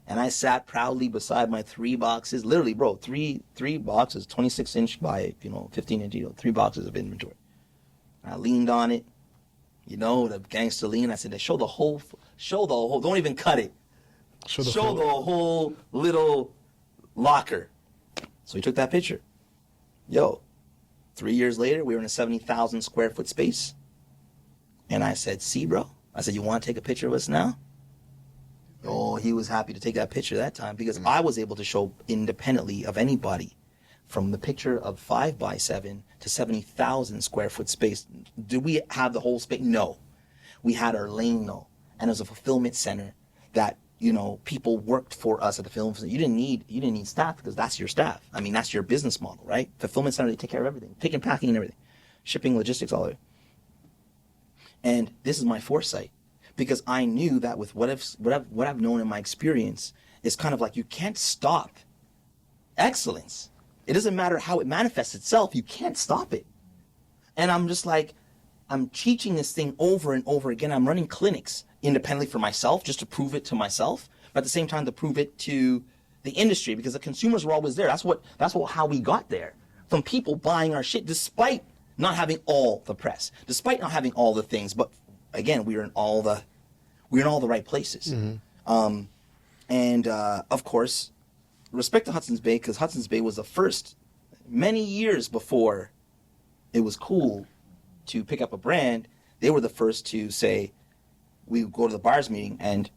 And I sat proudly beside my 3 boxes. Literally, bro, three boxes, 26 inch by, 15 inch, 3 boxes of inventory. I leaned on it, the gangster lean. I said, show the whole, don't even cut it. Show the whole little locker. So he took that picture. 3 years later, we were in a 70,000 square foot space. And I said, see, bro, I said, you want to take a picture of us now? Oh, he was happy to take that picture that time because I was able to show independently of anybody from the picture of 5x7 to 70,000 square foot space. Did we have the whole space? No. We had our lane though. And it was a fulfillment center that, you know, people worked for us at the film center. You didn't need staff because that's your staff. I mean, that's your business model, right? Fulfillment center, they take care of everything. Picking, packing and everything. Shipping, logistics, all of it. And this is my foresight. Because I knew that with what I've known in my experience, it's kind of like you can't stop excellence. It doesn't matter how it manifests itself, you can't stop it. And I'm just like, I'm teaching this thing over and over again. I'm running clinics independently for myself, just to prove it to myself, but at the same time to prove it to the industry, because the consumers were always there. That's how we got there. From people buying our shit, despite not having all the press, despite not having all the things, but again, we're in all the right places. And of course, respect to Hudson's Bay, because Hudson's Bay was the first, many years before it was cool to pick up a brand, they were the first to say, we go to the buyer's meeting, and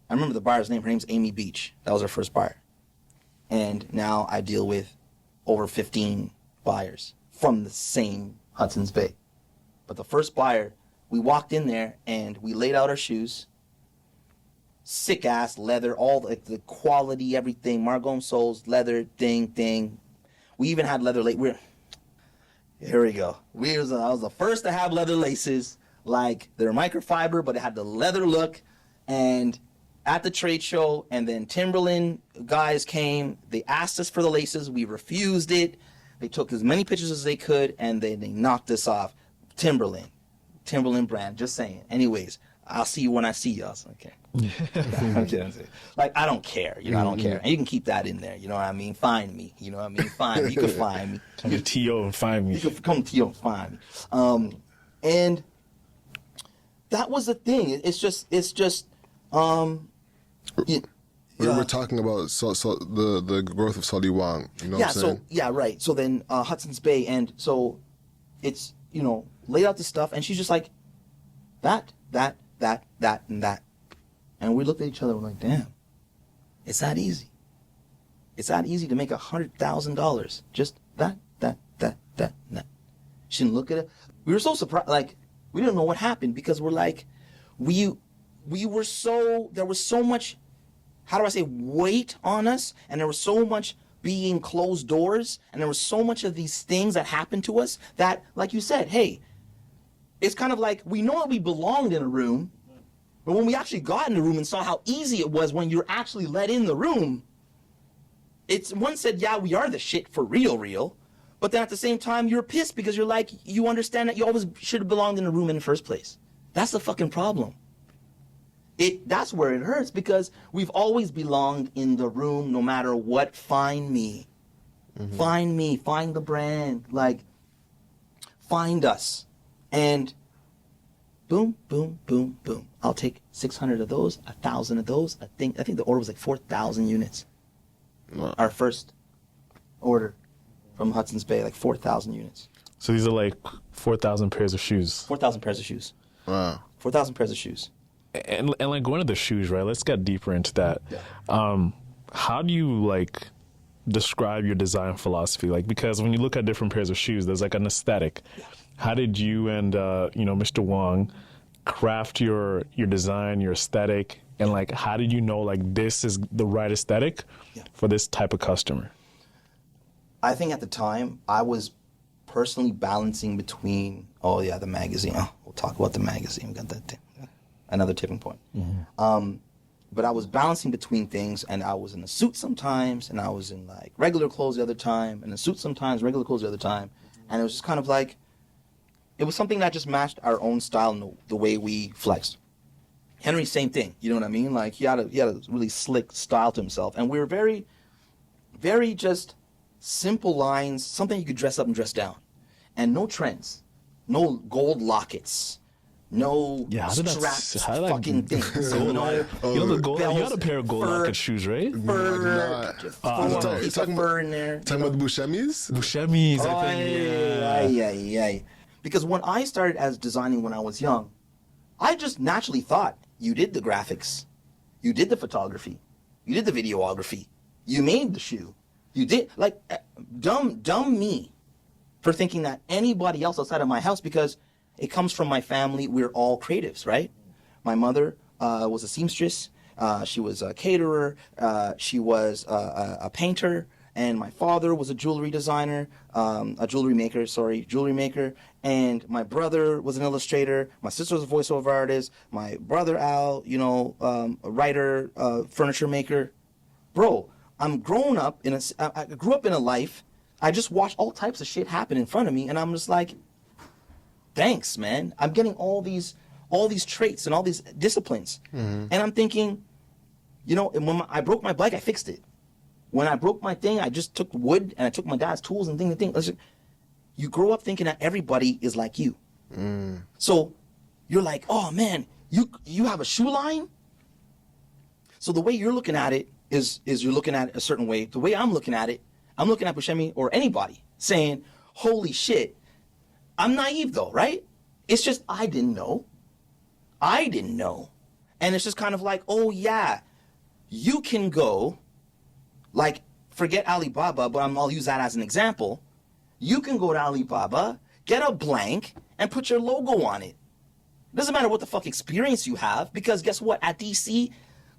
I remember the buyer's name, her name's Amy Beach. That was our first buyer. And now I deal with over 15 buyers from the same Hudson's Bay. But the first buyer, we walked in there and we laid out our shoes, sick ass leather, all the quality, everything, Margome soles, leather, thing. We even had leather lace. Here we go. I was the first to have leather laces, like they're microfiber, but it had the leather look. And at the trade show, and then Timberland guys came, they asked us for the laces, we refused it. They took as many pictures as they could, and then they knocked us off. Timberland brand, just saying. Anyways, I'll see you when I see you. I was like, okay. Like, I don't care, I don't care. And you can keep that in there, you know what I mean? Find me, you know what I mean? Find me, you can find me. Come to T.O. and find me. You can come to T.O. and find me. And that was the thing. It's just we're talking about the growth of Sully Wong. You know what I'm saying? Right. So then Hudson's Bay, and so it's, laid out the stuff, and she's just like, that, and that. And we looked at each other and we're like, damn, it's that easy. It's that easy to make $100,000. Just that, and that. She didn't look at it. We were so surprised, like, we didn't know what happened, because we're like, we were so, there was so much, how do I say, weight on us, and there was so much being closed doors, and there was so much of these things that happened to us that, like you said, hey, it's kind of like, we know that we belonged in a room, but when we actually got in the room and saw how easy it was when you're actually let in the room, one said, yeah, we are the shit for real, but then at the same time, you're pissed because you're like, you understand that you always should have belonged in the room in the first place. That's the fucking problem. That's where it hurts, because we've always belonged in the room no matter what. Find me. Mm-hmm. Find me. Find the brand. Like, find us. And boom, boom, boom, boom. I'll take 600 of those, 1,000 of those. I think the order was like 4,000 units. Wow. Our first order from Hudson's Bay, like 4,000 units. So these are like 4,000 pairs of shoes. 4,000 pairs of shoes. Wow. 4,000 pairs of shoes. And like going to the shoes, right? Let's get deeper into that. Yeah. How do you like describe your design philosophy? Like, because when you look at different pairs of shoes, there's like an aesthetic. Yeah. How did you and Mr. Wong craft your design, your aesthetic, and like how did you know like this is the right aesthetic for this type of customer? I think at the time I was personally balancing between the magazine. We'll talk about the magazine. We got that thing. Another tipping point. Mm-hmm. But I was balancing between things, and I was in a suit sometimes, and I was in like regular clothes the other time, and a suit sometimes, regular clothes the other time, and it was just kind of like, it was something that just matched our own style and the way we flexed. Henry, same thing. You know what I mean? Like he had a really slick style to himself, and we were very, very just simple lines, something you could dress up and dress down, and no trends, no gold lockets. No straps, fucking things. The gold. You had a pair of gold locket shoes, right? Fur, fur in there. Talking about the Buscemi's? Buscemi's, I think. Yeah. Because when I started as designing when I was young, I just naturally thought you did the graphics, you did the photography, you did the videography, you made the shoe, you did, like, dumb me for thinking that anybody else outside of my house, because it comes from my family. We're all creatives, right? My mother was a seamstress. She was a caterer. She was a painter. And my father was a jewelry designer, a jewelry maker. And my brother was an illustrator. My sister was a voiceover artist. My brother Al, a writer, furniture maker. Bro, I'm growing up I grew up in a life. I just watched all types of shit happen in front of me, and I'm just like, thanks, man. I'm getting all these traits and all these disciplines. And I'm thinking, when I broke my bike, I fixed it. When I broke my thing, I just took wood and I took my dad's tools and thing. Listen, you grow up thinking that everybody is like you. So you're like, oh man, you have a shoe line? So the way you're looking at it is you're looking at it a certain way. The way I'm looking at it, I'm looking at Buscemi or anybody saying, holy shit. I'm naive though, right? It's just I didn't know. And it's just kind of like, oh yeah, you can go, like, forget Alibaba, but I'll use that as an example. You can go to Alibaba, get a blank, and put your logo on it. It doesn't matter what the fuck experience you have, because guess what? At DC,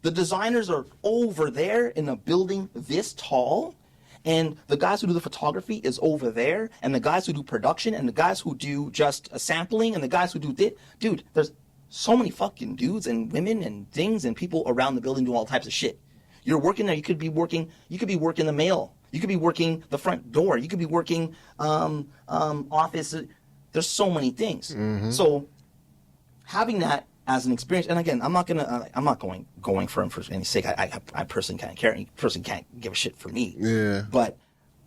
the designers are over there in a building this tall, and the guys who do the photography is over there, and the guys who do production, and the guys who do just a sampling, and the guys who do this. Dude, there's so many fucking dudes and women and things and people around the building doing all types of shit. You're working there. You could be working the mail. You could be working the front door. You could be working office. There's so many things. So having that as an experience, and again, I'm not going for any sake. I personally can't care. Any person can't give a shit for me. Yeah. But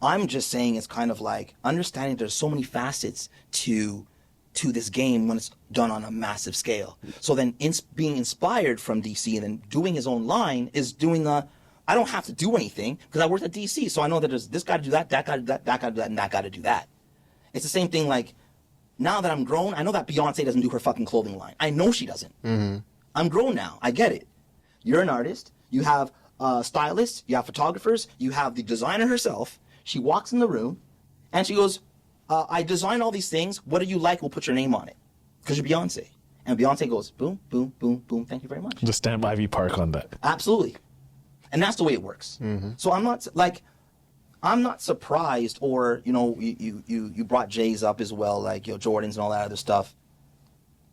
I'm just saying it's kind of like understanding there's so many facets to this game when it's done on a massive scale. So then being inspired from DC and then doing his own line is doing I don't have to do anything because I worked at DC. So I know that there's this guy to do that, that guy to do that, that guy to do that, and that guy to do that. It's the same thing like, now that I'm grown, I know that Beyonce doesn't do her fucking clothing line. I know she doesn't. I'm grown now. I get it. You're an artist. You have stylists. You have photographers. You have the designer herself. She walks in the room and she goes, I design all these things. What do you like? We'll put your name on it because you're Beyonce. And Beyonce goes, boom, boom, boom, boom. Thank you very much. Just stamp Ivy Park on that. Absolutely. And that's the way it works. So I'm not surprised, or you brought J's up as well, like Jordans and all that other stuff.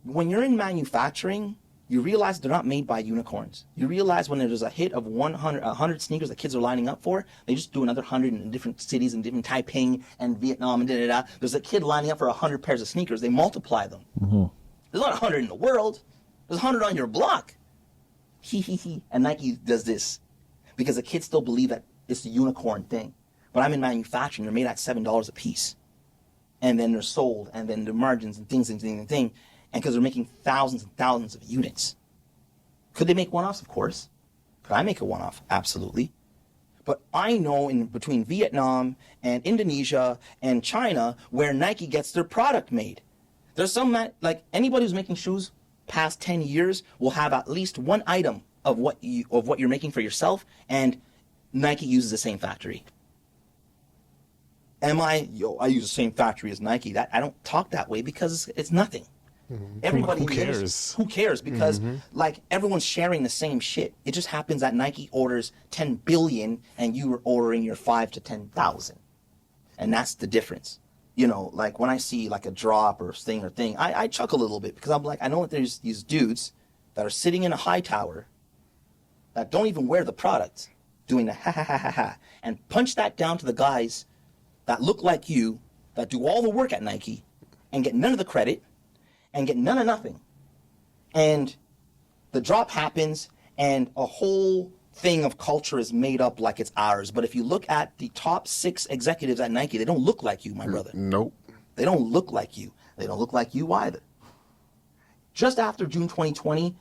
When you're in manufacturing, you realize they're not made by unicorns. You realize when there's a hit of 100 sneakers that kids are lining up for, they just do another 100 in different cities and different Taiping and Vietnam and da-da-da. There's a kid lining up for 100 pairs of sneakers. They multiply them. There's not 100 in the world. There's 100 on your block. And Nike does this because the kids still believe that it's the unicorn thing. But I'm in manufacturing. They're made at $7 a piece. And then they're sold. And then the margins and things. And because they're making thousands and thousands of units. Could they make one-offs? Of course. Could I make a one-off? Absolutely. But I know in between Vietnam and Indonesia and China where Nike gets their product made. There's some, like anybody who's making shoes past 10 years will have at least one item of what you're making for yourself, and Nike uses the same factory. I use the same factory as Nike. That I don't talk that way because it's nothing. Everybody Who cares? Who cares? Because like everyone's sharing the same shit. It just happens that Nike orders 10 billion and you are ordering your 5 to 10,000, and that's the difference. Like when I see like a drop or thing, I chuckle a little bit because I'm like, I know that there's these dudes that are sitting in a high tower that don't even wear the product, doing the ha ha ha ha ha, and punch that down to the guys that look like you, that do all the work at Nike, and get none of the credit, and get none of nothing. And the drop happens, and a whole thing of culture is made up like it's ours. But if you look at the top 6 executives at Nike, they don't look like you, my brother. Nope. They don't look like you. They don't look like you either. Just after June 2020,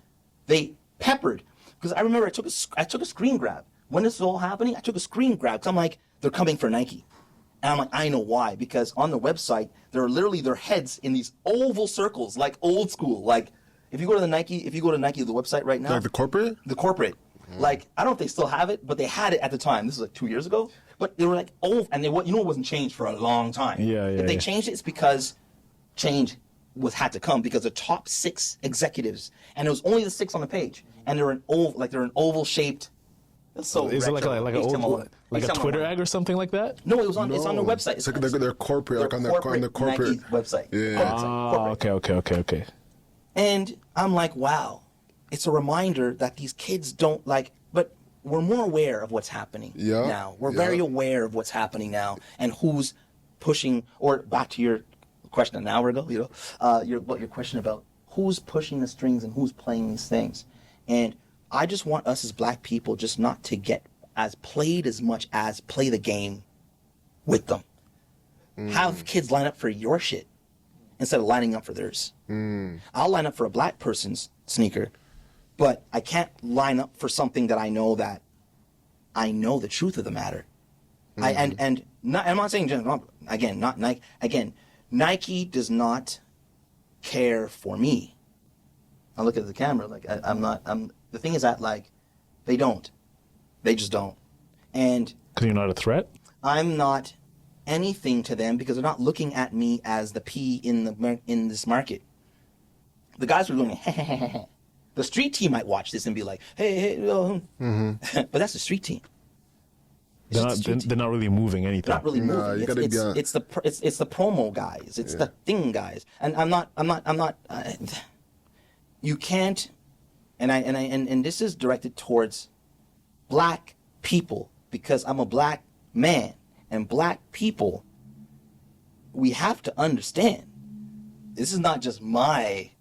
they peppered. Because I remember I took a screen grab. When this was all happening, I took a screen grab because I'm like, they're coming for Nike. And I'm like, I know why. Because on the website, there are literally their heads in these oval circles, like old school. Like, if you go to Nike, the website right now, Like the corporate? the corporate, like I don't know if they still have it, but they had it at the time. This was like 2 years ago. But they were like, oh, and it wasn't changed for a long time. If they changed it, it's because change had to come because the top 6 executives, and it was only the 6 on the page, and they're an oval shaped. So is it like a old, like a Twitter ad or something like that? No, it's on their website. It's like they're corporate, like on the corporate Nike website. Yeah. Okay. And I'm like, wow, it's a reminder that these kids don't like, but we're more aware of what's happening now. We're very aware of what's happening now and who's pushing, or back to your question an hour ago, your question about who's pushing the strings and who's playing these things. And I just want us as black people just not to get played as much as play the game with them. Have kids line up for your shit instead of lining up for theirs. I'll line up for a black person's sneaker, but I can't line up for something that I know the truth of the matter. I'm not saying again, not Nike. Again, Nike does not care for me. I look at the camera like the thing is that like they just don't. And because you're not a threat? I'm not anything to them because they're not looking at me as the P in this market. The guys were going, the street team might watch this and be like, hey, but that's the street team. They're not really moving anything. They're not really moving. It's the promo guys. It's the thing guys. And I'm not. You can't. And this is directed towards black people because I'm a black man, and black people, we have to understand this is not just me.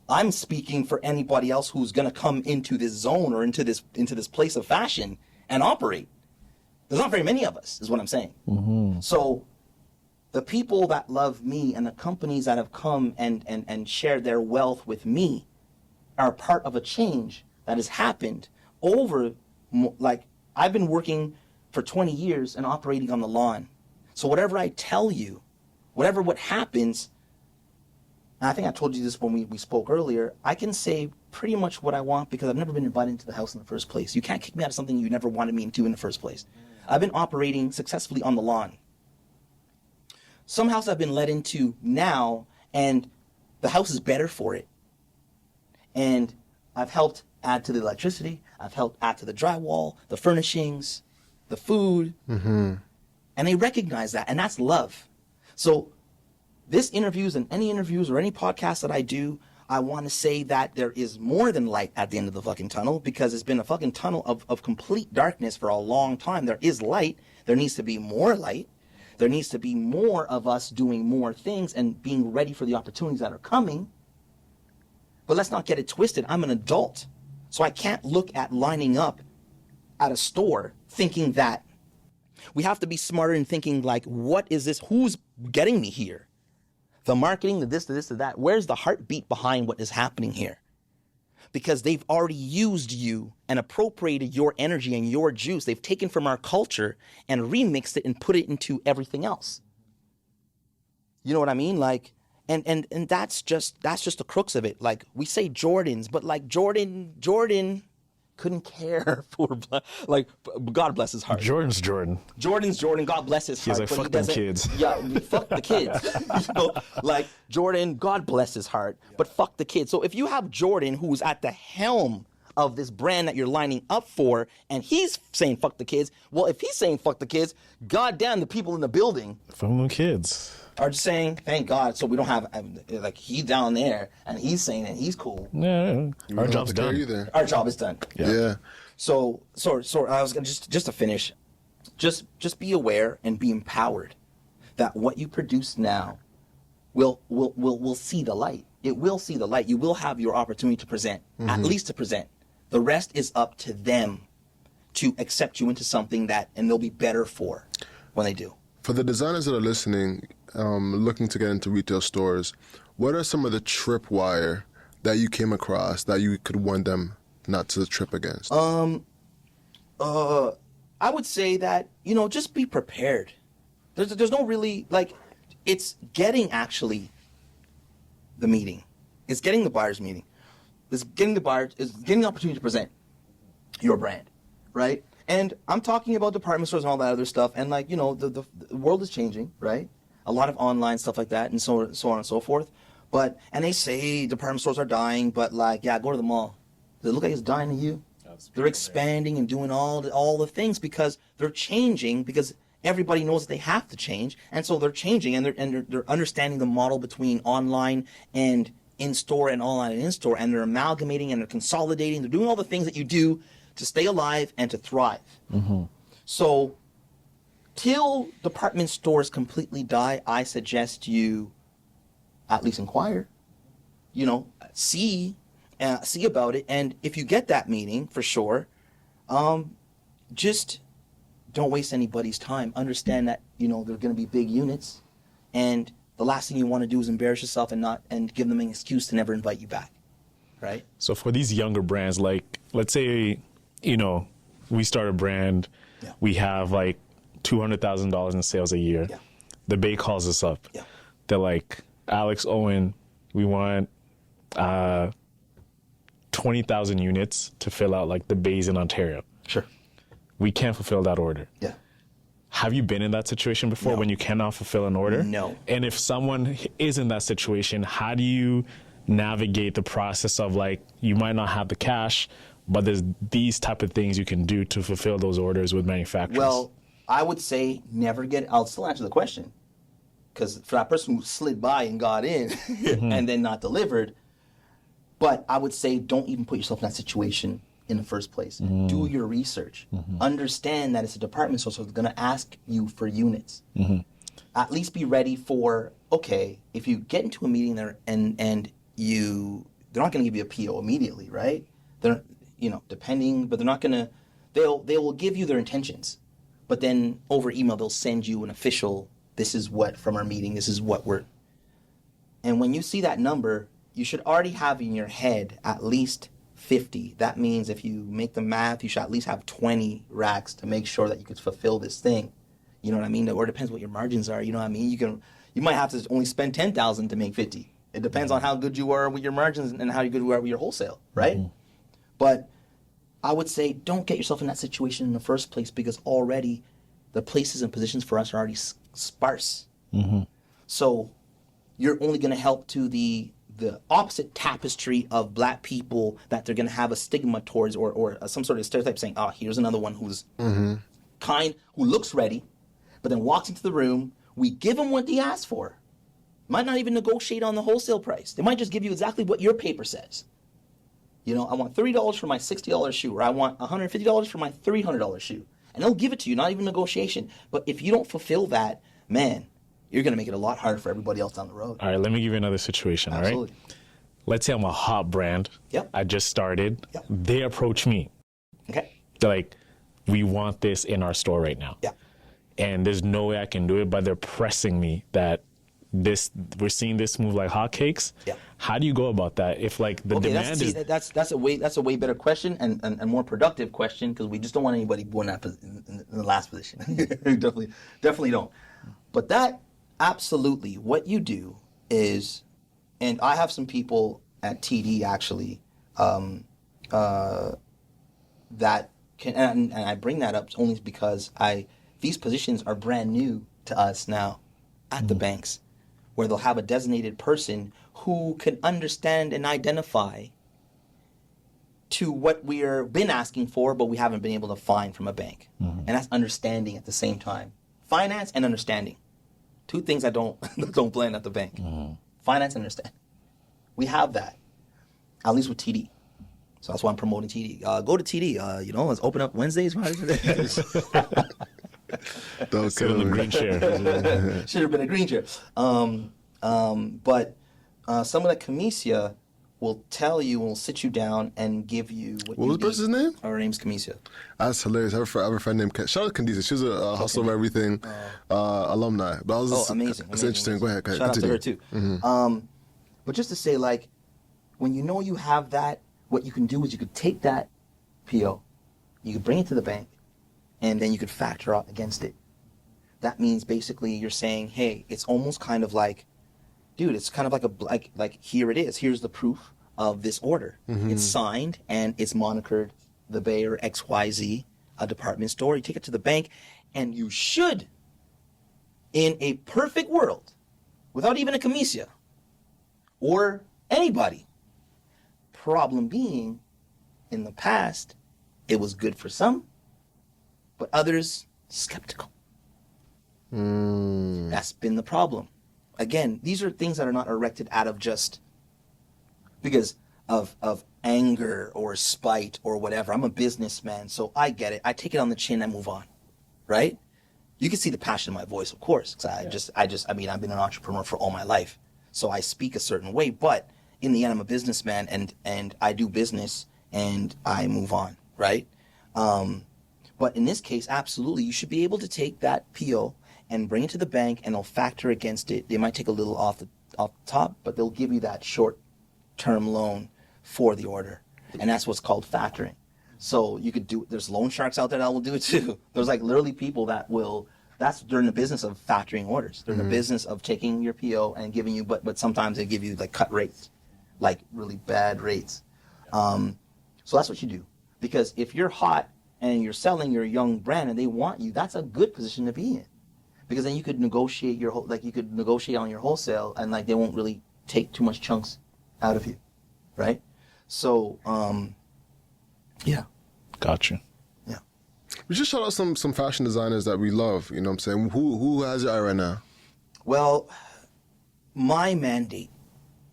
I'm speaking for anybody else who's going to come into this zone or into this place of fashion and operate. There's not very many of us, is what I'm saying. So the people that love me and the companies that have come and shared their wealth with me are part of a change that has happened over, like, I've been working for 20 years and operating on the lawn. So whatever I tell you, what happens, and I think I told you this when we spoke earlier, I can say pretty much what I want because I've never been invited into the house in the first place. You can't kick me out of something you never wanted me to in the first place. I've been operating successfully on the lawn. Some house I've been let into now, and the house is better for it. And I've helped add to the electricity. I've helped add to the drywall, the furnishings, the food. And they recognize that, and that's love. So this interviews and any interviews or any podcast that I do, I want to say that there is more than light at the end of the fucking tunnel because it's been a fucking tunnel of complete darkness for a long time. There is light. There needs to be more light. There needs to be more of us doing more things and being ready for the opportunities that are coming. But let's not get it twisted. I'm an adult. So I can't look at lining up at a store thinking that we have to be smarter and thinking like, what is this? Who's getting me here? The marketing, the this, the that. Where's the heartbeat behind what is happening here? Because they've already used you and appropriated your energy and your juice. They've taken from our culture and remixed it and put it into everything else. You know what I mean? Like, and that's just the crux of it. Like, we say Jordans, but like Jordan couldn't care for, like, God bless his heart. Jordan's Jordan. God bless his heart. He's like, fuck them kids. Yeah, fuck the kids. You know, like, Jordan, God bless his heart, but fuck the kids. So if you have Jordan who's at the helm of this brand that you're lining up for, and he's saying fuck the kids, well, if he's saying fuck the kids, goddamn the people in the building. Fuck them kids. Are just saying, thank God, so we don't have, like, he down there, and he's saying that he's cool. Yeah, our job's done. Our job is done. Yeah. So I was gonna just to finish, just be aware and be empowered that what you produce now will see the light. It will see the light. You will have your opportunity to present, at least to present. The rest is up to them to accept you into something that, and they'll be better for when they do. For the designers that are listening, looking to get into retail stores, what are some of the tripwire that you came across that you could warn them not to trip against? I would say that, just be prepared. There's no really, like, it's getting actually the meeting. It's getting the buyer's meeting. It's getting the opportunity to present your brand, right? And I'm talking about department stores and all that other stuff. And like, the world is changing, right? A lot of online stuff like that, and so on and so forth. And they say department stores are dying, but like, yeah, go to the mall. Does it look like it's dying to you? They're expanding and doing all the things because they're changing, because everybody knows that they have to change, and so they're changing, and they're understanding the model between online and in-store and online and in-store, and they're amalgamating and they're consolidating. They're doing all the things that you do to stay alive and to thrive. Mm-hmm. So till department stores completely die, I suggest you at least inquire, see about it. And if you get that meeting, for sure, just don't waste anybody's time. Understand that, they're going to be big units, and the last thing you want to do is embarrass yourself and give them an excuse to never invite you back, right? So for these younger brands, like, let's say, we start a brand, Yeah. we have like $200,000 in sales a year. Yeah. The Bay calls us up. Yeah. They're like, Alex, Owen, we want 20,000 units to fill out like the bays in Ontario. Sure. We can't fulfill that order. Yeah. Have you been in that situation before, No. when you cannot fulfill an order? No. And if someone is in that situation, how do you navigate the process of, like, you might not have the cash, but there's these type of things you can do to fulfill those orders with manufacturers? Well, I would say I'll still answer the question. Because for that person who slid by and got in and then not delivered, but I would say don't even put yourself in that situation in the first place. Do your research. Understand that it's a department store, so it's going to ask you for units. At least be ready for, okay, if you get into a meeting there and they're not going to give you a PO immediately, right? They're, depending, but they're not going to, they will give you their intentions. But then over email, they'll send you an official, this is what from our meeting, this is what we're, and when you see that number, you should already have in your head at least 50. That means if you make the math, you should at least have 20 racks to make sure that you could fulfill this thing. You know what I mean? Or it depends what your margins are. You know what I mean? You might have to only spend 10,000 to make 50. It depends on how good you are with your margins and how good you are with your wholesale, right? But I would say don't get yourself in that situation in the first place, because already the places and positions for us are already sparse. So you're only going to help to the opposite tapestry of black people that they're going to have a stigma towards, or some sort of stereotype saying, oh, here's another one who's kind, who looks ready, but then walks into the room. We give them what they ask for. Might not even negotiate on the wholesale price. They might just give you exactly what your paper says. I want $30 for my $60 shoe, or I want $150 for my $300 shoe. And they'll give it to you, not even negotiation. But if you don't fulfill that, man, you're going to make it a lot harder for everybody else down the road. All right, let me give you another situation, Absolutely. all right? Let's say I'm a hot brand. Yep. I just started. Yep. They approach me. Okay. They're like, we want this in our store right now. Yeah. And there's no way I can do it, but they're pressing me that we're seeing this move like hotcakes. Yeah. How do you go about that if, like, the demand is... That's a way better question and more productive question, because we just don't want anybody in the last position. definitely don't. But that, absolutely, what you do is, and I have some people at TD actually that can, and I bring that up only because these positions are brand new to us now at the banks, where they'll have a designated person who can understand and identify to what we're been asking for, but we haven't been able to find from a bank. And that's understanding at the same time. Finance and understanding. Two things I don't blend at the bank. Finance and understanding. We have that, at least with TD. So that's why I'm promoting TD. Go to TD. Let's open up Wednesdays. Don't sit in the green chair. Should have been a green chair. But someone at Camicia will tell you, will sit you down and give you what was the person's name? Her name's Camicia. That's hilarious. I have a friend named shout out to Candice. She was a Hustle of Everything alumni. But Amazing. It's interesting. Go ahead. Shout continue. out to her too. But just to say, like, when you know you have that, what you can do is you could take that PO, you could bring it to the bank, and then you could factor out against it. That means basically you're saying, hey, it's almost kind of like dude, it's kind of like like here it is. Here's the proof of this order. It's signed and it's monikered the Bayer XYZ, a department store. You take it to the bank, and you should, in a perfect world, without even a comisia or anybody. Problem being, in the past, it was good for some, but others skeptical. That's been the problem. Again, these are things that are not erected out of just because of anger or spite or whatever. I'm a businessman, so I get it. I take it on the chin and move on, right? You can see the passion in my voice, of course, because I mean, I've been an entrepreneur for all my life, so I speak a certain way. But in the end, I'm a businessman, and I do business, and I move on, right? But in this case, absolutely, you should be able to take that PO and bring it to the bank, and they'll factor against it. They might take a little off the top, but they'll give you that short-term loan for the order, and that's what's called factoring. So you could do. There's loan sharks out there that will do it too. There's like literally people that will. They're in the business of factoring orders. They're in the business of taking your PO and giving you, but sometimes they give you like cut rates, like really bad rates. So that's what you do, because if you're hot and you're selling your young brand and they want you, that's a good position to be in. Because then you could negotiate on your wholesale, and like they won't really take too much chunks out of you, right? So, yeah. Gotcha. Yeah. We should shout out some fashion designers that we love. You know what I'm saying? Who has your eye right now? Well, my mandate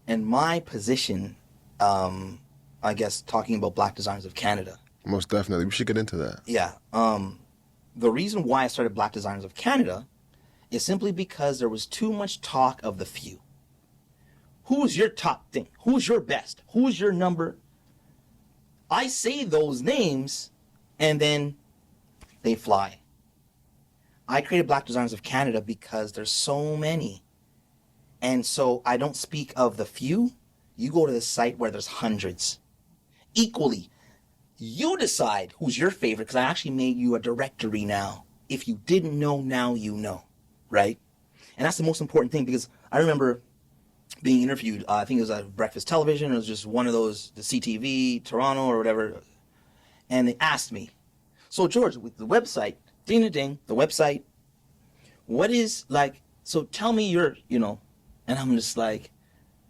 and my position, I guess, talking about Black Designers of Canada. Most definitely. We should get into that. Yeah. The reason why I started Black Designers of Canada is simply because there was too much talk of the few. Who's your top thing? Who's your best? Who's your number? I say those names, and then they fly. I created Black Designers of Canada because there's so many. And so I don't speak of the few. You go to the site where there's hundreds. Equally, you decide who's your favorite, because I actually made you a directory now. If you didn't know, now you know, right? And that's the most important thing, because I remember being interviewed, I think it was at Breakfast Television, it was just one of those, the CTV, Toronto or whatever, and they asked me, so George, with the website, ding-a-ding, the website, what is, like, so tell me your, and I'm just like,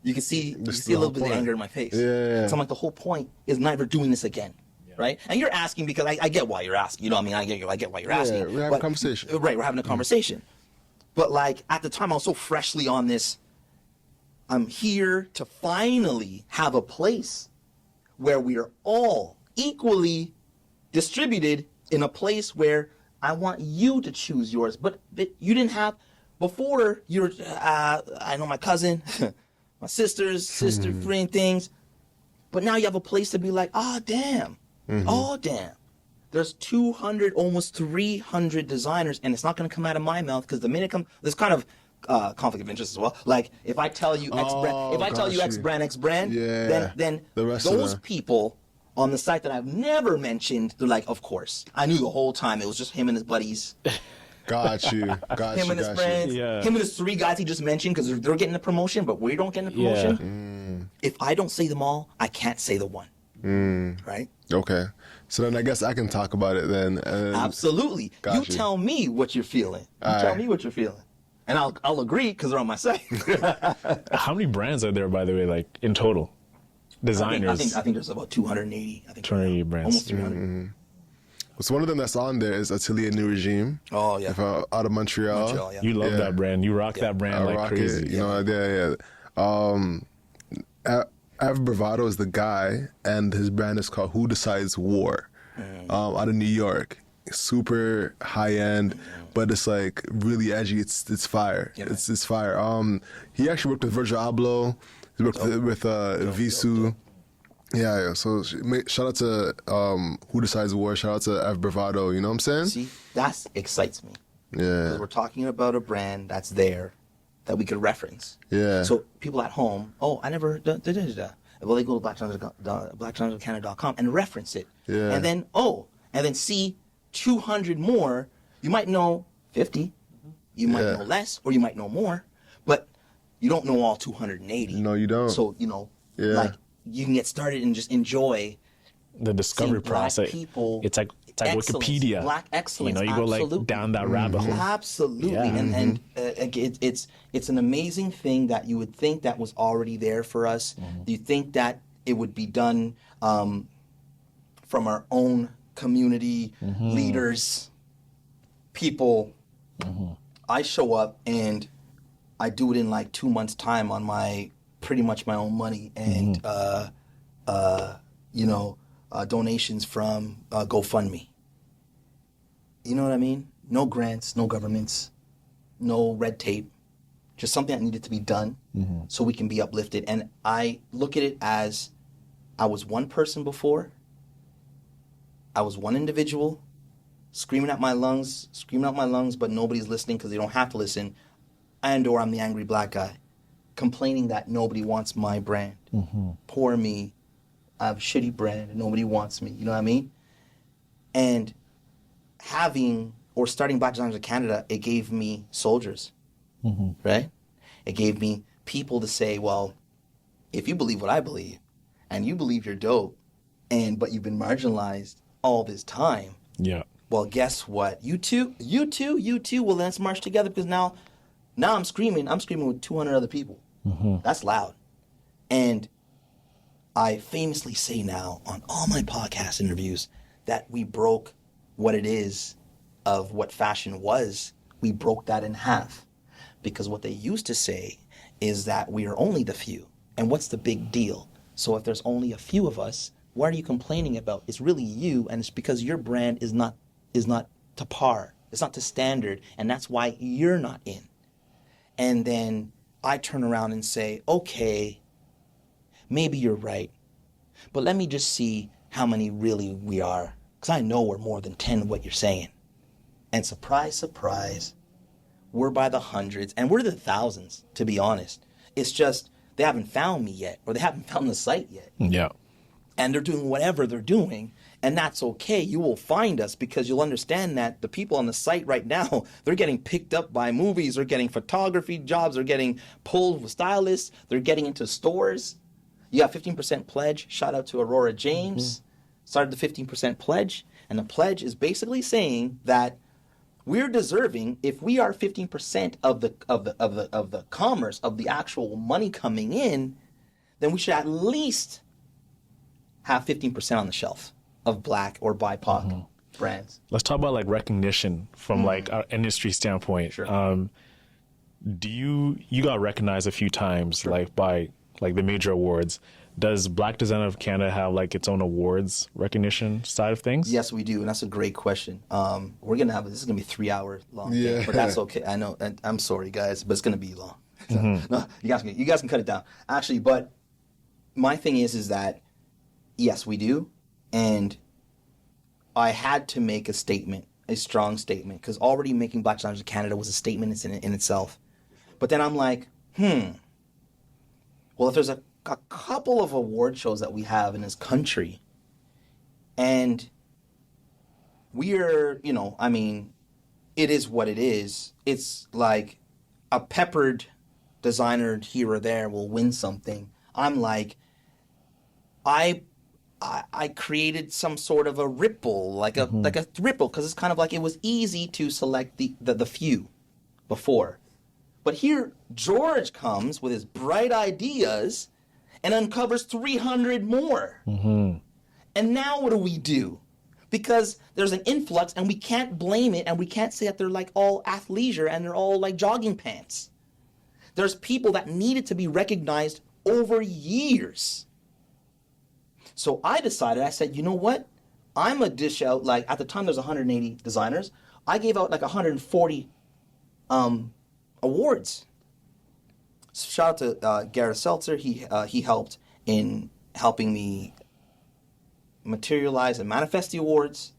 you can see a little bit of anger in my face. Yeah. So I'm like, the whole point is never doing this again. Right? And you're asking because I get why you're asking. You know what I mean? I get why you're asking. Yeah, we're having a conversation. Right, we're having a conversation. But like at the time I was so freshly on this, I'm here to finally have a place where we are all equally distributed in a place where I want you to choose yours. But you didn't have, before you're, I know my cousin, my sister, friend things, but now you have a place to be like, damn. Oh, damn. There's 200, almost 300 designers, and it's not going to come out of my mouth, because the minute there's kind of conflict of interest as well. Like, if I tell you X brand, yeah. then the rest those of people on the site that I've never mentioned, they're like, of course. I knew the whole time it was just him and his buddies. Got you. Him and his friends. Yeah. Him and his 3 guys he just mentioned, because they're getting the promotion, but we don't get the promotion. If I don't say them all, I can't say the one. Right? Okay. So then I guess I can talk about it then. Absolutely. You tell me what you're feeling. Tell me what you're feeling. And I'll agree, because they're on my site. How many brands are there, by the way, like in total? Designers. I think there's about 280. I think 280 brands. Almost 300. So one of them that's on there is Atelier New Regime. Oh, yeah. Out of Montreal. Yeah. You love that brand. You rock that brand I like rock crazy. it. Av Bravado is the guy, and his brand is called Who Decides War, out of New York. Super high end, but it's like really edgy. It's fire. Yeah, it's fire. He actually worked with Virgil Abloh. He worked with Visu. Yeah. So shout out to Who Decides War. Shout out to Av Bravado. You know what I'm saying? See, that excites me. Yeah. Because we're talking about a brand that's there, that we could reference. Yeah. So people at home, I never Well, they go to blackdesigners.canada.com and reference it. Yeah. And then see 200 more. You might know 50. You might know less, or you might know more. But you don't know all 280. No, you don't. So, like, you can get started and just enjoy the discovery seeing black process. people. It's like Excellence, Wikipedia. Black excellence. You go like down that rabbit hole. Absolutely, Yeah. and it's an amazing thing that you would think that was already there for us. You think that it would be done from our own community leaders, people. I show up and I do it in like 2 months' time on pretty much my own money and donations from GoFundMe. You know what I mean? No grants, no governments, no red tape. Just something that needed to be done so we can be uplifted. And I look at it as I was one person before. I was one individual screaming out my lungs, but nobody's listening because they don't have to listen. Or I'm the angry black guy complaining that nobody wants my brand. Poor me. I have a shitty brand and nobody wants me. You know what I mean? And starting Black Designers of Canada, it gave me soldiers, right? It gave me people to say, well, if you believe what I believe and you believe you're dope, but you've been marginalized all this time. Yeah. Well, guess what? You too. Well, let's march together because now I'm screaming with 200 other people. That's loud. And I famously say now on all my podcast interviews that we broke what it is of what fashion was. We broke that in half. Because what they used to say is that we are only the few. And what's the big deal? So if there's only a few of us, what are you complaining about? It's really you, and it's because your brand is not to par. It's not to standard, and that's why you're not in. And then I turn around and say, okay, maybe you're right, but let me just see how many really we are, because I know we're more than 10 of what you're saying. And surprise, surprise, we're by the hundreds, and we're the thousands, to be honest. It's just they haven't found me yet, or they haven't found the site yet. Yeah. And they're doing whatever they're doing, and that's okay. You will find us because you'll understand that the people on the site right now, they're getting picked up by movies, they're getting photography jobs, they're getting pulled with stylists, they're getting into stores. You got 15% pledge. Shout out to Aurora James. Started the 15% pledge, and the pledge is basically saying that we're deserving, if we are 15% of the commerce, of the actual money coming in, then we should at least have 15% on the shelf of Black or BIPOC brands. Let's talk about like recognition from like our industry standpoint. Sure. You got recognized a few times like by like the major awards. Does Black Designer of Canada have like its own awards recognition side of things? Yes, we do, and that's a great question. This is gonna be 3 hour long, Yeah. but that's okay. I know, and I'm sorry, guys, but it's gonna be long. No, you guys can cut it down. Actually, but my thing is that yes, we do, and I had to make a statement, a strong statement, because already making Black Designers of Canada was a statement in itself. But then I'm like, well, if there's a couple of award shows that we have in this country, and we're, it is what it is. It's like a peppered designer here or there will win something. I'm like, I created some sort of a ripple, like a ripple, because it's kind of like it was easy to select the few before. But here, George comes with his bright ideas and uncovers 300 more. And now what do? Because there's an influx, and we can't blame it, and we can't say that they're like all athleisure and they're all like jogging pants. There's people that needed to be recognized over years. So I decided, I said, you know what? I'm going to dish out, like, at the time there's 180 designers. I gave out like 140 awards. So shout out to Gareth Seltzer. He helped in helping me materialize and manifest the awards.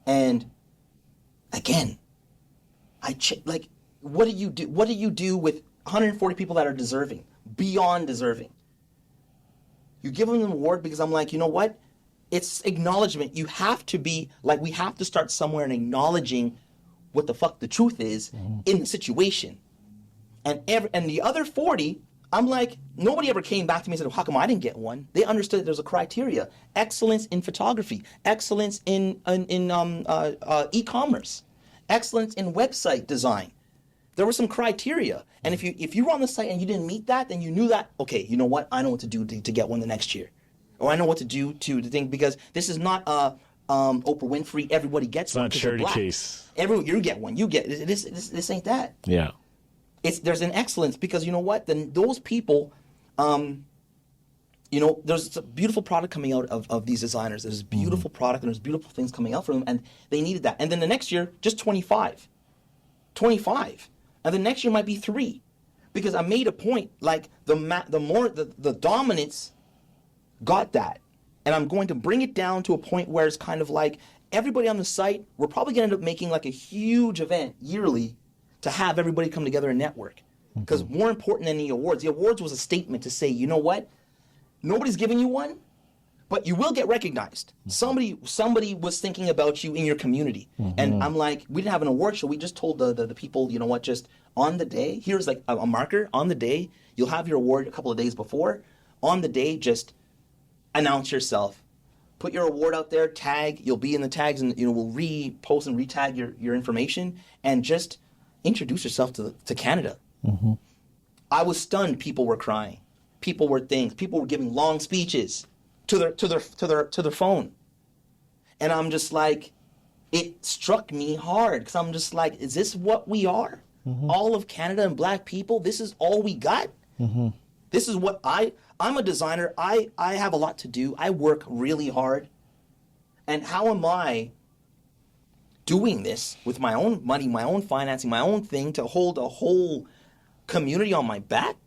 And again, what do you do? What do you do with 140 people that are deserving, beyond deserving? You give them an award because I'm like, you know what? It's acknowledgement. You have to be, like, we have to start somewhere and acknowledging what the fuck the truth is in the situation. And the other 40, I'm like, nobody ever came back to me and said, how come I didn't get one? They understood there's a criteria. Excellence in photography, excellence in e-commerce, excellence in website design. There were some criteria. And if you were on the site and you didn't meet that, then you knew that, okay, you know what? I know what to do to get one the next year. Or I know what to do to the thing, because this is not Oprah Winfrey, everybody gets one. It's not a charity case. You get one. You get this ain't that. Yeah. There's an excellence, because you know what? Then those people, there's a beautiful product coming out of these designers. There's a beautiful product and there's beautiful things coming out from them, and they needed that. And then the next year, just 25. And the next year might be 3. Because I made a point, like the dominance got that. And I'm going to bring it down to a point where it's kind of like everybody on the site, we're probably going to end up making like a huge event yearly to have everybody come together and network. Because more important than the awards was a statement to say, you know what? Nobody's giving you one, but you will get recognized. Somebody was thinking about you in your community. And I'm like, we didn't have an award show. We just told the people, you know what, just on the day, here's like a marker. On the day, you'll have your award a couple of days before. On the day, just announce yourself. Put your award out there, tag. You'll be in the tags, and we'll repost and retag your information, and just introduce yourself to Canada. I was stunned. People were crying. People were giving long speeches to their phone, and I'm just like, it struck me hard, because I'm just like, is this what we are? All of Canada and Black people. This is all we got. This is what I'm a designer. I have a lot to do. I work really hard, and how am I doing this with my own money, my own financing, my own thing, to hold a whole community on my back?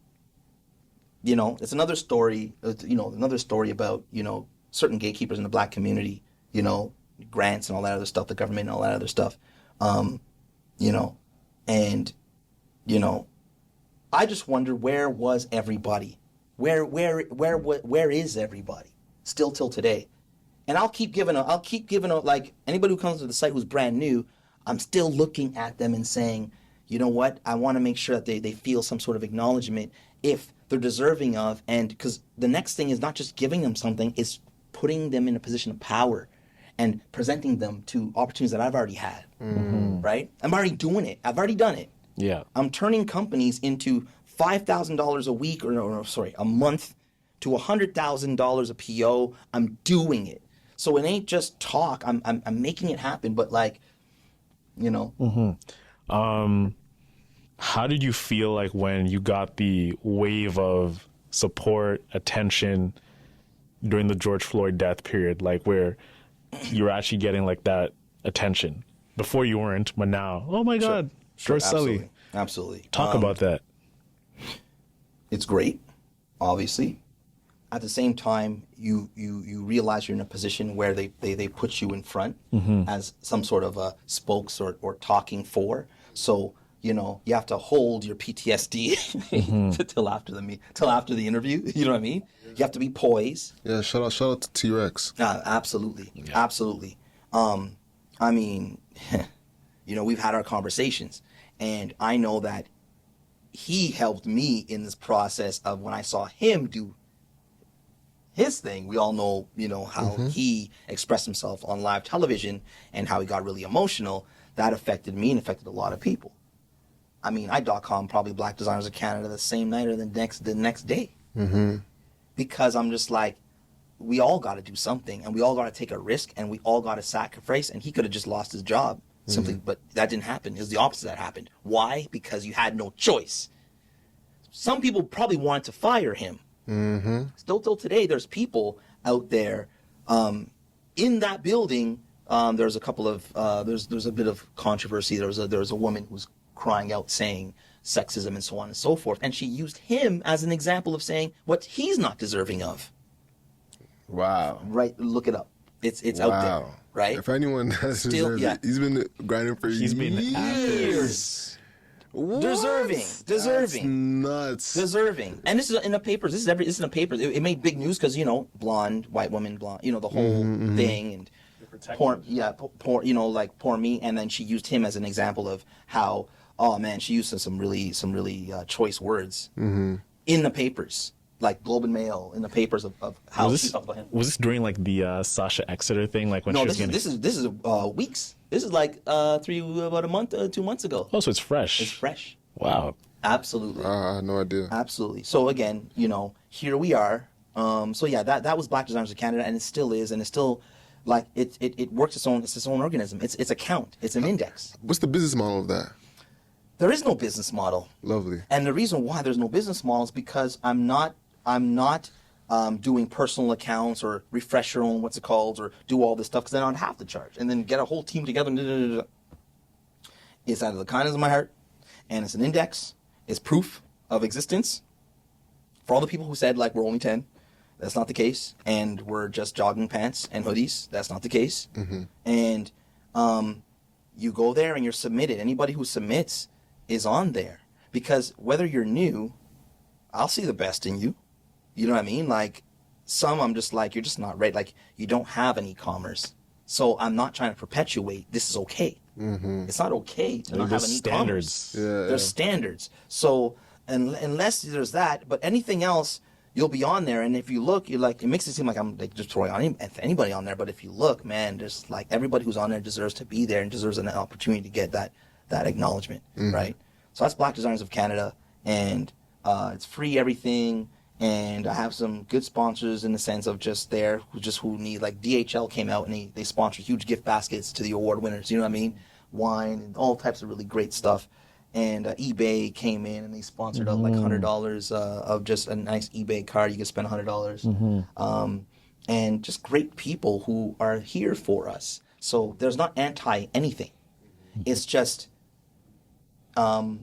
It's another story. Another story about certain gatekeepers in the Black community. Grants and all that other stuff, the government and all that other stuff. I just wonder, where was everybody? Where is everybody still till today? And I'll keep giving like, anybody who comes to the site who's brand new, I'm still looking at them and saying, you know what? I want to make sure that they feel some sort of acknowledgement if they're deserving of, and because the next thing is not just giving them something, it's putting them in a position of power and presenting them to opportunities that I've already had, right? I'm already doing it. I've already done it. Yeah. I'm turning companies into $5,000 a week, a month, to $100,000 a PO. I'm doing it. So it ain't just talk. I'm making it happen. But how did you feel like when you got the wave of support, attention during the George Floyd death period, like where you were actually getting like that attention? Before you weren't, but now, oh my God, George Sully. Absolutely. Talk about that. It's great, obviously. At the same time, you realize you're in a position where they put you in front as some sort of a spokes or talking for. So, you have to hold your PTSD till after the interview. You know what I mean? You have to be poised. Yeah, shout out to T-Rex. Absolutely. Yeah. Absolutely. I mean, we've had our conversations, and I know that he helped me in this process of when I saw him do his thing. We all know, how he expressed himself on live television and how he got really emotional. That affected me and affected a lot of people. I mean, I .com probably Black Designers of Canada the same night or the next day. Because I'm just like, we all got to do something, and we all got to take a risk, and we all got to sacrifice. And he could have just lost his job simply, but that didn't happen. It was the opposite that happened. Why? Because you had no choice. Some people probably wanted to fire him. Still till today, there's people out there in that building. There's a couple of there's a bit of controversy. There was a woman who was crying out saying sexism and so on and so forth, and she used him as an example of saying what he's not deserving of. Wow. Right, look it up. It's out there, right? If anyone has deserved it, he's been grinding for years. What? Deserving. That's nuts. Deserving. And this is in the papers. This is in the papers. It made big news because, blonde, white woman, blonde, the whole thing, and poor me. And then she used him as an example of how Oh man, she used some really choice words in the papers, like Globe and Mail, in the papers of how she talked about him. Was this during like the Sasha Exeter thing, like when she was getting? This is weeks. This is like about a month, 2 months ago. Oh, so it's fresh. It's fresh. Wow. Absolutely. I had no idea. Absolutely. So again, here we are. So yeah, that was Black Designers of Canada, and it still is, and it's still like it works its own organism. It's a count. It's an index. What's the business model of that? There is no business model. Lovely. And the reason why there's no business model is because I'm not doing personal accounts or refresh your own or do all this stuff, because then I'd have to charge and then get a whole team together. It's out of the kindness of my heart, and it's an index. It's proof of existence. For all the people who said like we're only 10, that's not the case, and we're just jogging pants and hoodies, that's not the case. And you go there and you're submitted. Anybody who submits is on there, because whether you're new, I'll see the best in you. You know what I mean? Like some, I'm just like, you're just not right. Like you don't have an e-commerce, so I'm not trying to perpetuate this is okay. It's not okay to not have an e-commerce. Standards. There's standards. So unless there's that, but anything else, you'll be on there. And if you look, you're like, it makes it seem like I'm like just throwing anybody on there. But if you look, man, there's like everybody who's on there deserves to be there and deserves an opportunity to get that acknowledgement, right? So that's Black Designers of Canada, and it's free everything. And I have some good sponsors in the sense of who need, like DHL came out and they sponsor huge gift baskets to the award winners, you know what I mean? Wine and all types of really great stuff. And eBay came in and they sponsored out like $100 of just a nice eBay card. You can spend $100. And just great people who are here for us. So there's not anti anything. It's just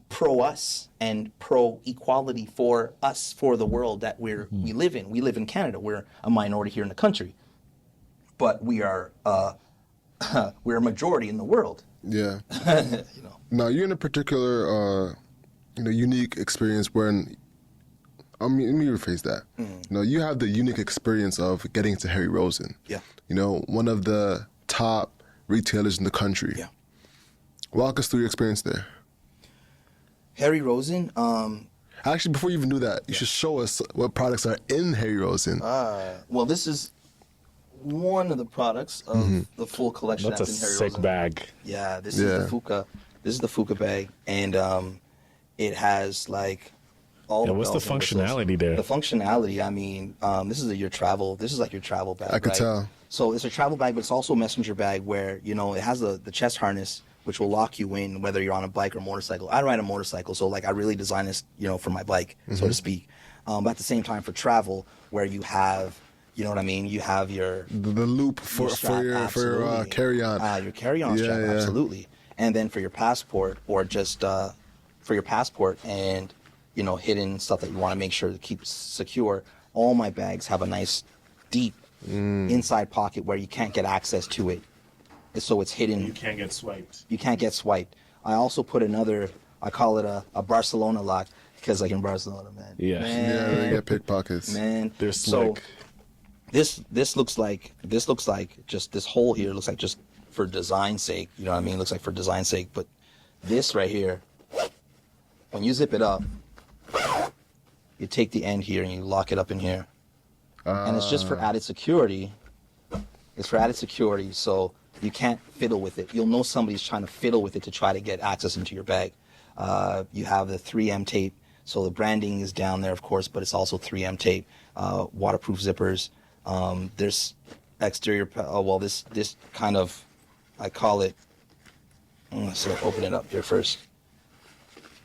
pro us and pro equality for us, for the world that we live in. We live in Canada. We're a minority here in the country, but we are we're a majority in the world. Yeah. Now you're in a particular unique experience when let me rephrase that. You have the unique experience of getting to Harry Rosen. Yeah. One of the top retailers in the country. Yeah. Walk us through your experience there. Harry Rosen. Actually, before you even do that, you should show us what products are in Harry Rosen. Well, this is one of the products of the full collection. That's a in Harry sick Rosen. bag. Yeah, this is the Fuka. This is the Fuka bag, and it has like all. Yeah, what's the functionality there? The functionality. I mean, this is your travel. This is like your travel bag. I could tell. So it's a travel bag, but it's also a messenger bag where it has the chest harness, which will lock you in whether you're on a bike or motorcycle. I ride a motorcycle, so like I really designed this, for my bike, so to speak. But at the same time, for travel, where you have, you know what I mean, you have the loop for your carry-on. Your carry-on strap, absolutely. And then for your passport, or just for your passport and hidden stuff that you want to make sure to keep secure. All my bags have a nice deep inside pocket where you can't get access to it. So it's hidden. You can't get swiped. You can't get swiped. I also put another, I call it a Barcelona lock, because like in Barcelona, man. Yeah. They get pickpockets. Man. They're slick. So this looks like just this hole here looks like just for design's sake. You know what I mean? It looks like for design's sake. But this right here, when you zip it up, you take the end here and you lock it up in here. And it's just for added security. It's for added security, so you can't fiddle with it. You'll know somebody's trying to fiddle with it to try to get access into your bag. You have the 3M tape, so the branding is down there, of course, but it's also 3M tape. Waterproof zippers. There's exterior. This kind of, I call it. Let's open it up here first.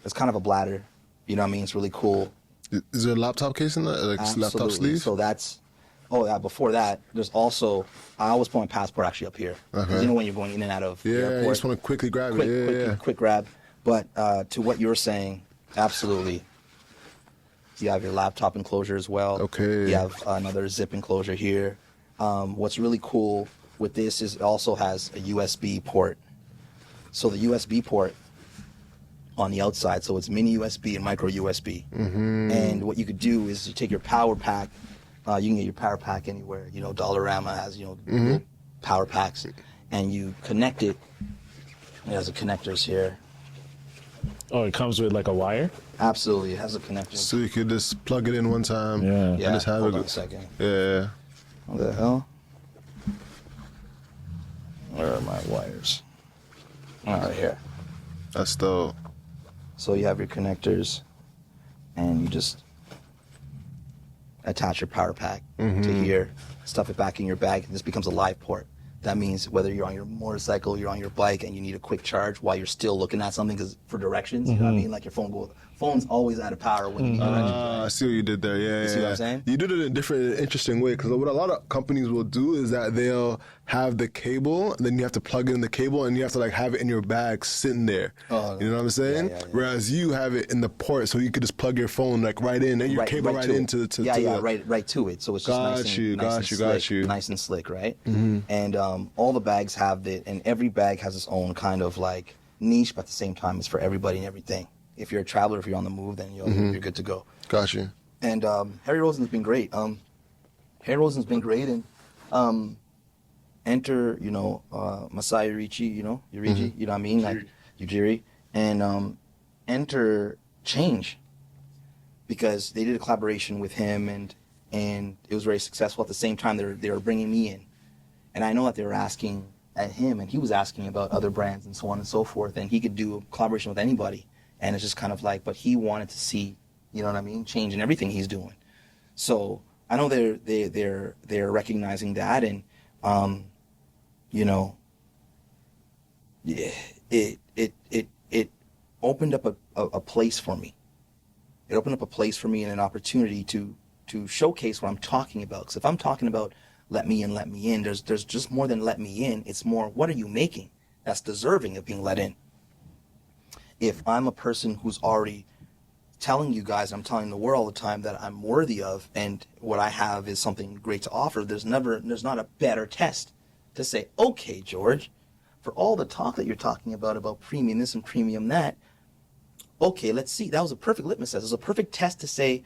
It's kind of a bladder. You know what I mean? It's really cool. Is there a laptop case in there? Like Absolutely. Laptop sleeve? So that's. Oh yeah. Before that, there's also. I always put my passport actually up here. Because when you're going in and out of the airport. You just want to quickly grab it. Quick grab. But to what you were saying, absolutely. You have your laptop enclosure as well. Okay. You have another zip enclosure here. What's really cool with this is it also has a USB port. So the USB port on the outside, so it's mini USB and micro USB. And what you could do is you take your power pack. You can get your power pack anywhere. Dollarama has power packs, and you connect it. It has the connectors here. Oh, it comes with like a wire? Absolutely, it has a connector. So you could just plug it in one time. Yeah. And Yeah, just have hold it. on a second. Yeah. What the hell? Where are my wires? All right, here. That's dope. So you have your connectors, and you just attach your power pack to here, stuff it back in your bag, and this becomes a live port. That means whether you're on your motorcycle, you're on your bike, and you need a quick charge while you're still looking at something for directions, you know what I mean? Like your phone's always out of power when you need directions. Right? I see what you did there. Yeah, You see what I'm saying? You did it in a different, interesting way. Because what a lot of companies will do is that they'll have the cable, then you have to plug in the cable, and you have to like have it in your bag sitting there. Oh, you know what I'm saying? yeah. Whereas you have it in the port, so you could just plug your phone like right in, and your cable right to into it. to yeah, the, right to it. So it's just nice and slick, right? And all the bags have it, and every bag has its own kind of like niche, but at the same time, it's for everybody and everything. If you're a traveler, if you're on the move, then you're good to go. Got you. And Harry Rosen's been great. Harry Rosen's been great, and enter, Masai Urichi, you know what I mean? Like Ujiri. And enter Change, because they did a collaboration with him, and it was very successful. At the same time, they were bringing me in. And I know that they were asking at him, and he was asking about other brands and so on and so forth, and he could do a collaboration with anybody. And it's just kind of like, but he wanted to see, you know what I mean, change in everything he's doing. So I know they're recognizing that, and it opened up a place for me. It opened up a place for me and an opportunity to showcase what I'm talking about. Because if I'm talking about let me in, there's just more than let me in. It's more, what are you making that's deserving of being let in? If I'm a person who's already telling you guys, I'm telling the world all the time that I'm worthy of, and what I have is something great to offer, there's not a better test to say, okay, George, for all the talk that you're talking about premium this and premium that, okay, let's see. That was a perfect litmus test. It was a perfect test to say,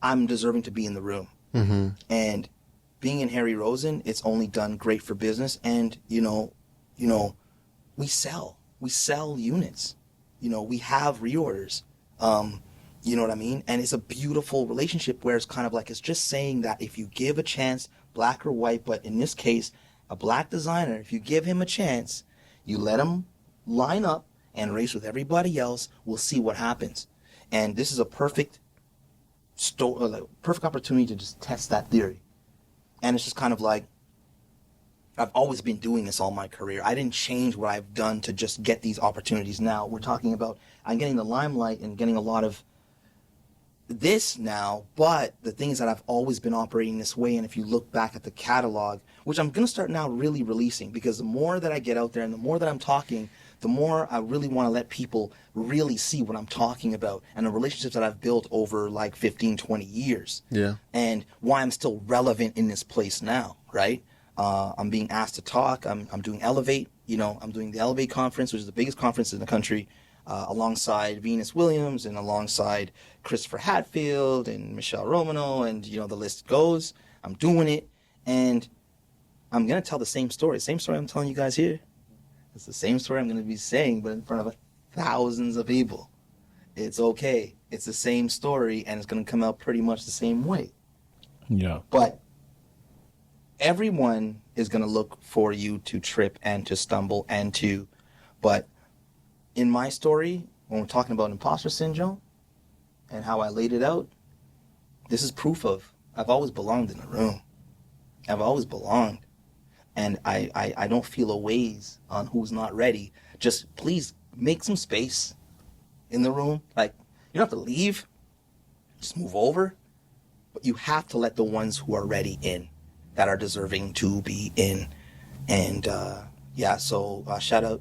I'm deserving to be in the room. Mm-hmm. And being in Harry Rosen, it's only done great for business. And, we sell units. We have reorders. You know what I mean? And it's a beautiful relationship where it's kind of like, it's just saying that if you give a chance, black or white, but in this case, a black designer, if you give him a chance, you let him line up and race with everybody else, we'll see what happens. And this is a perfect opportunity to just test that theory. And it's just kind of like, I've always been doing this all my career. I didn't change what I've done to just get these opportunities now. We're talking about, I'm getting the limelight and getting a lot of this now, but the thing is that I've always been operating this way. And if you look back at the catalog, which I'm going to start now really releasing, because the more that I get out there and the more that I'm talking, the more I really want to let people really see what I'm talking about and the relationships that I've built over like 15, 20 years. Yeah. And why I'm still relevant in this place now, right? I'm being asked to talk. I'm doing Elevate. I'm doing the Elevate conference, which is the biggest conference in the country, alongside Venus Williams and alongside Christopher Hatfield and Michelle Romano, and the list goes. I'm doing it, and I'm gonna tell the same story I'm telling you guys here. It's the same story I'm gonna be saying, but in front of thousands of people. It's okay. It's the same story, and it's gonna come out pretty much the same way. Yeah. But everyone is going to look for you to trip and to stumble but in my story, when we're talking about imposter syndrome and how I laid it out, this is proof of I've always belonged in a room. I've always belonged. And I don't feel a ways on who's not ready. Just please make some space in the room. Like, you don't have to leave. Just move over. But you have to let the ones who are ready in, that are deserving to be in. And so shout out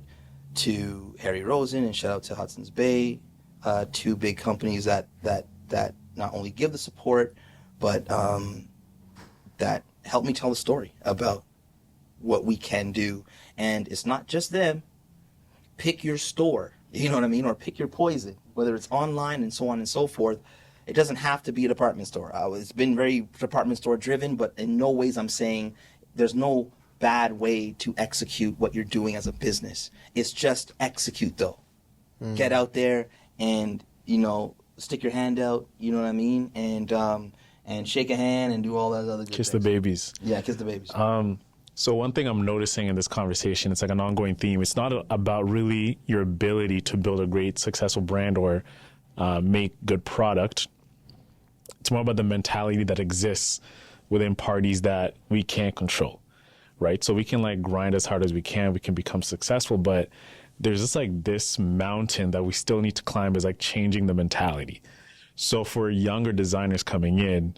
to Harry Rosen and shout out to Hudson's Bay, two big companies that not only give the support, but that help me tell the story about what we can do. And it's not just them. Pick your store, you know what I mean? Or pick your poison, whether it's online and so on and so forth. It doesn't have to be a department store. It's been very department store driven, but in no ways I'm saying there's no bad way to execute what you're doing as a business. It's just execute though. get out there and, you know, stick your hand out, you know what I mean? And shake a hand and do all that other good Kiss things. the babies. Yeah, kiss the babies. So one thing I'm noticing in this conversation, it's like an ongoing theme. It's not about really your ability to build a great, successful brand or make good product. It's more about the mentality that exists within parties that we can't control, right? So we can like grind as hard as we can become successful, but there's just like this mountain that we still need to climb, is like changing the mentality. So for younger designers coming in,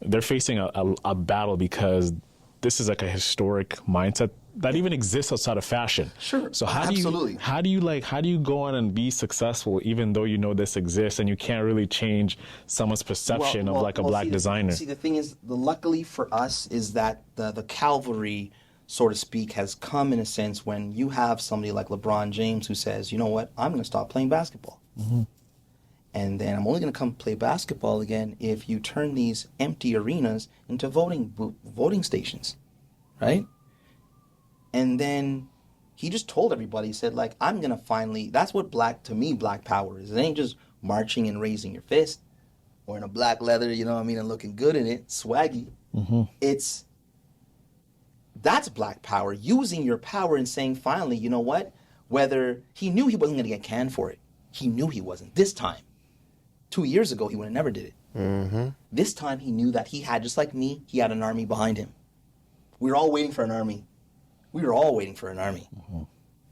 they're facing a battle because this is like a historic mindset that even exists outside of fashion. Sure. So how Absolutely. do you go on and be successful even though you know this exists and you can't really change someone's perception of like a black designer? See, the thing is, luckily for us is that the cavalry, so to speak, has come in a sense when you have somebody like LeBron James who says, you know what, I'm going to stop playing basketball. And then I'm only going to come play basketball again if you turn these empty arenas into voting stations, right? And then he just told everybody, he said, like, I'm going to finally, that's what black power is. It ain't just marching and raising your fist or in a black leather, you know what I mean, and looking good in it, swaggy. That's black power, using your power and saying, finally, you know what? Whether he knew he wasn't going to get canned for it. He knew he wasn't. This time. 2 years ago, he would have never did it. This time, he knew that he had, just like me, he had an army behind him. We were all waiting for an army.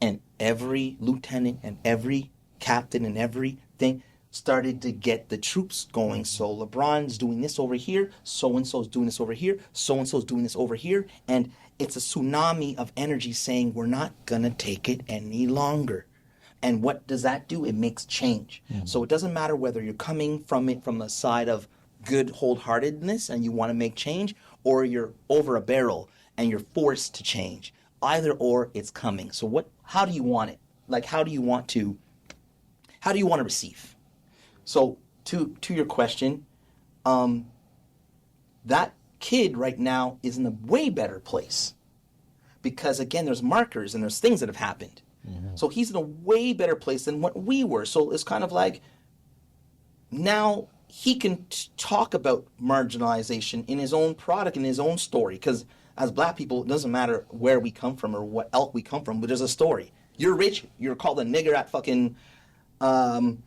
And every lieutenant and every captain and everything started to get the troops going. So LeBron's doing this over here, so-and-so's doing this over here, so-and-so's doing this over here, and it's a tsunami of energy saying we're not going to take it any longer. And what does that do? It makes change. So it doesn't matter whether you're coming from it from the side of good wholeheartedness and you want to make change, or you're over a barrel and you're forced to change. Either or, it's coming. So how do you want it? Like, how do you want to receive? So to your question, that kid right now is in a way better place because, again, there's markers and there's things that have happened. So he's in a way better place than what we were. So it's kind of like now he can talk about marginalization in his own product, in his own story. Because as black people, it doesn't matter where we come from or what elk we come from, but there's a story. You're rich, you're called a nigger at fucking camp.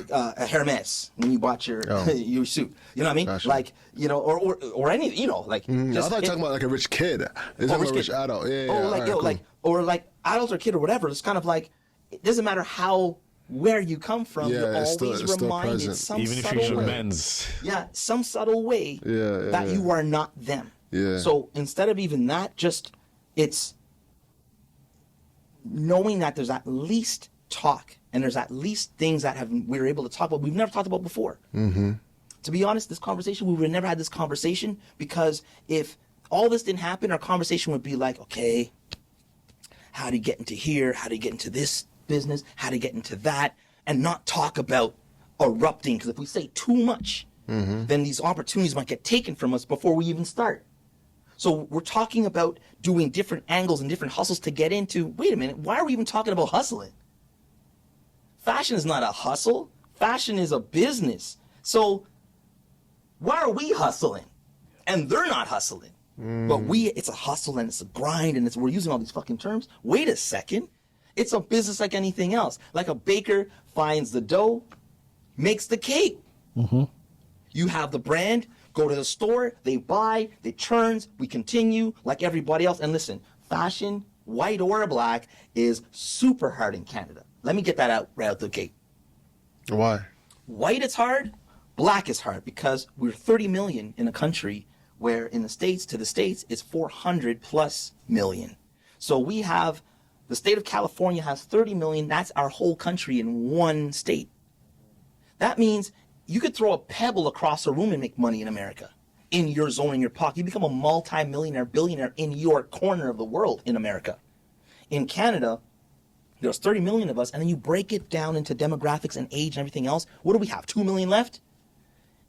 Hermes when you bought your your suit. You know what I mean? Gotcha. Like, you know, or any, you know, like. I thought you were talking about like a rich kid. It's like a rich adult. Yeah. Oh, like, right, yo, cool. like, or like adult or kid or whatever. It's kind of like, it doesn't matter where you come from. Yeah, you're it's still always reminded present. some Even if subtle you're way. men's. Yeah, some subtle way that you are not them. Yeah. So instead of even that, just it's knowing that there's at least talk and there's at least things that we're able to talk about we've never talked about before. To be honest, this conversation, we would have never had this conversation because if all this didn't happen, our conversation would be like, okay, how do you get into here? How do you get into this business? How do you get into that? And not talk about erupting, because if we say too much, then these opportunities might get taken from us before we even start. So we're talking about doing different angles and different hustles to get into, wait a minute, why are we even talking about hustling? Fashion is not a hustle. Fashion is a business. So why are we hustling? And they're not hustling. But it's a hustle and it's a grind and we're using all these fucking terms. Wait a second. It's a business like anything else. Like a baker finds the dough, makes the cake. You have the brand, go to the store, they buy, they churns, we continue like everybody else. And listen, fashion, white or black, is super hard in Canada. Let me get that out right out the gate. Why? White is hard, black is hard, because we're 30 million in a country where in the States to the States is 400 plus million. So we have, the state of California has 30 million, that's our whole country in one state. That means you could throw a pebble across a room and make money in America, in your zone, in your pocket. You become a multi-millionaire, billionaire in your corner of the world in America. In Canada, there's 30 million of us, and then you break it down into demographics and age and everything else. What do we have, 2 million left?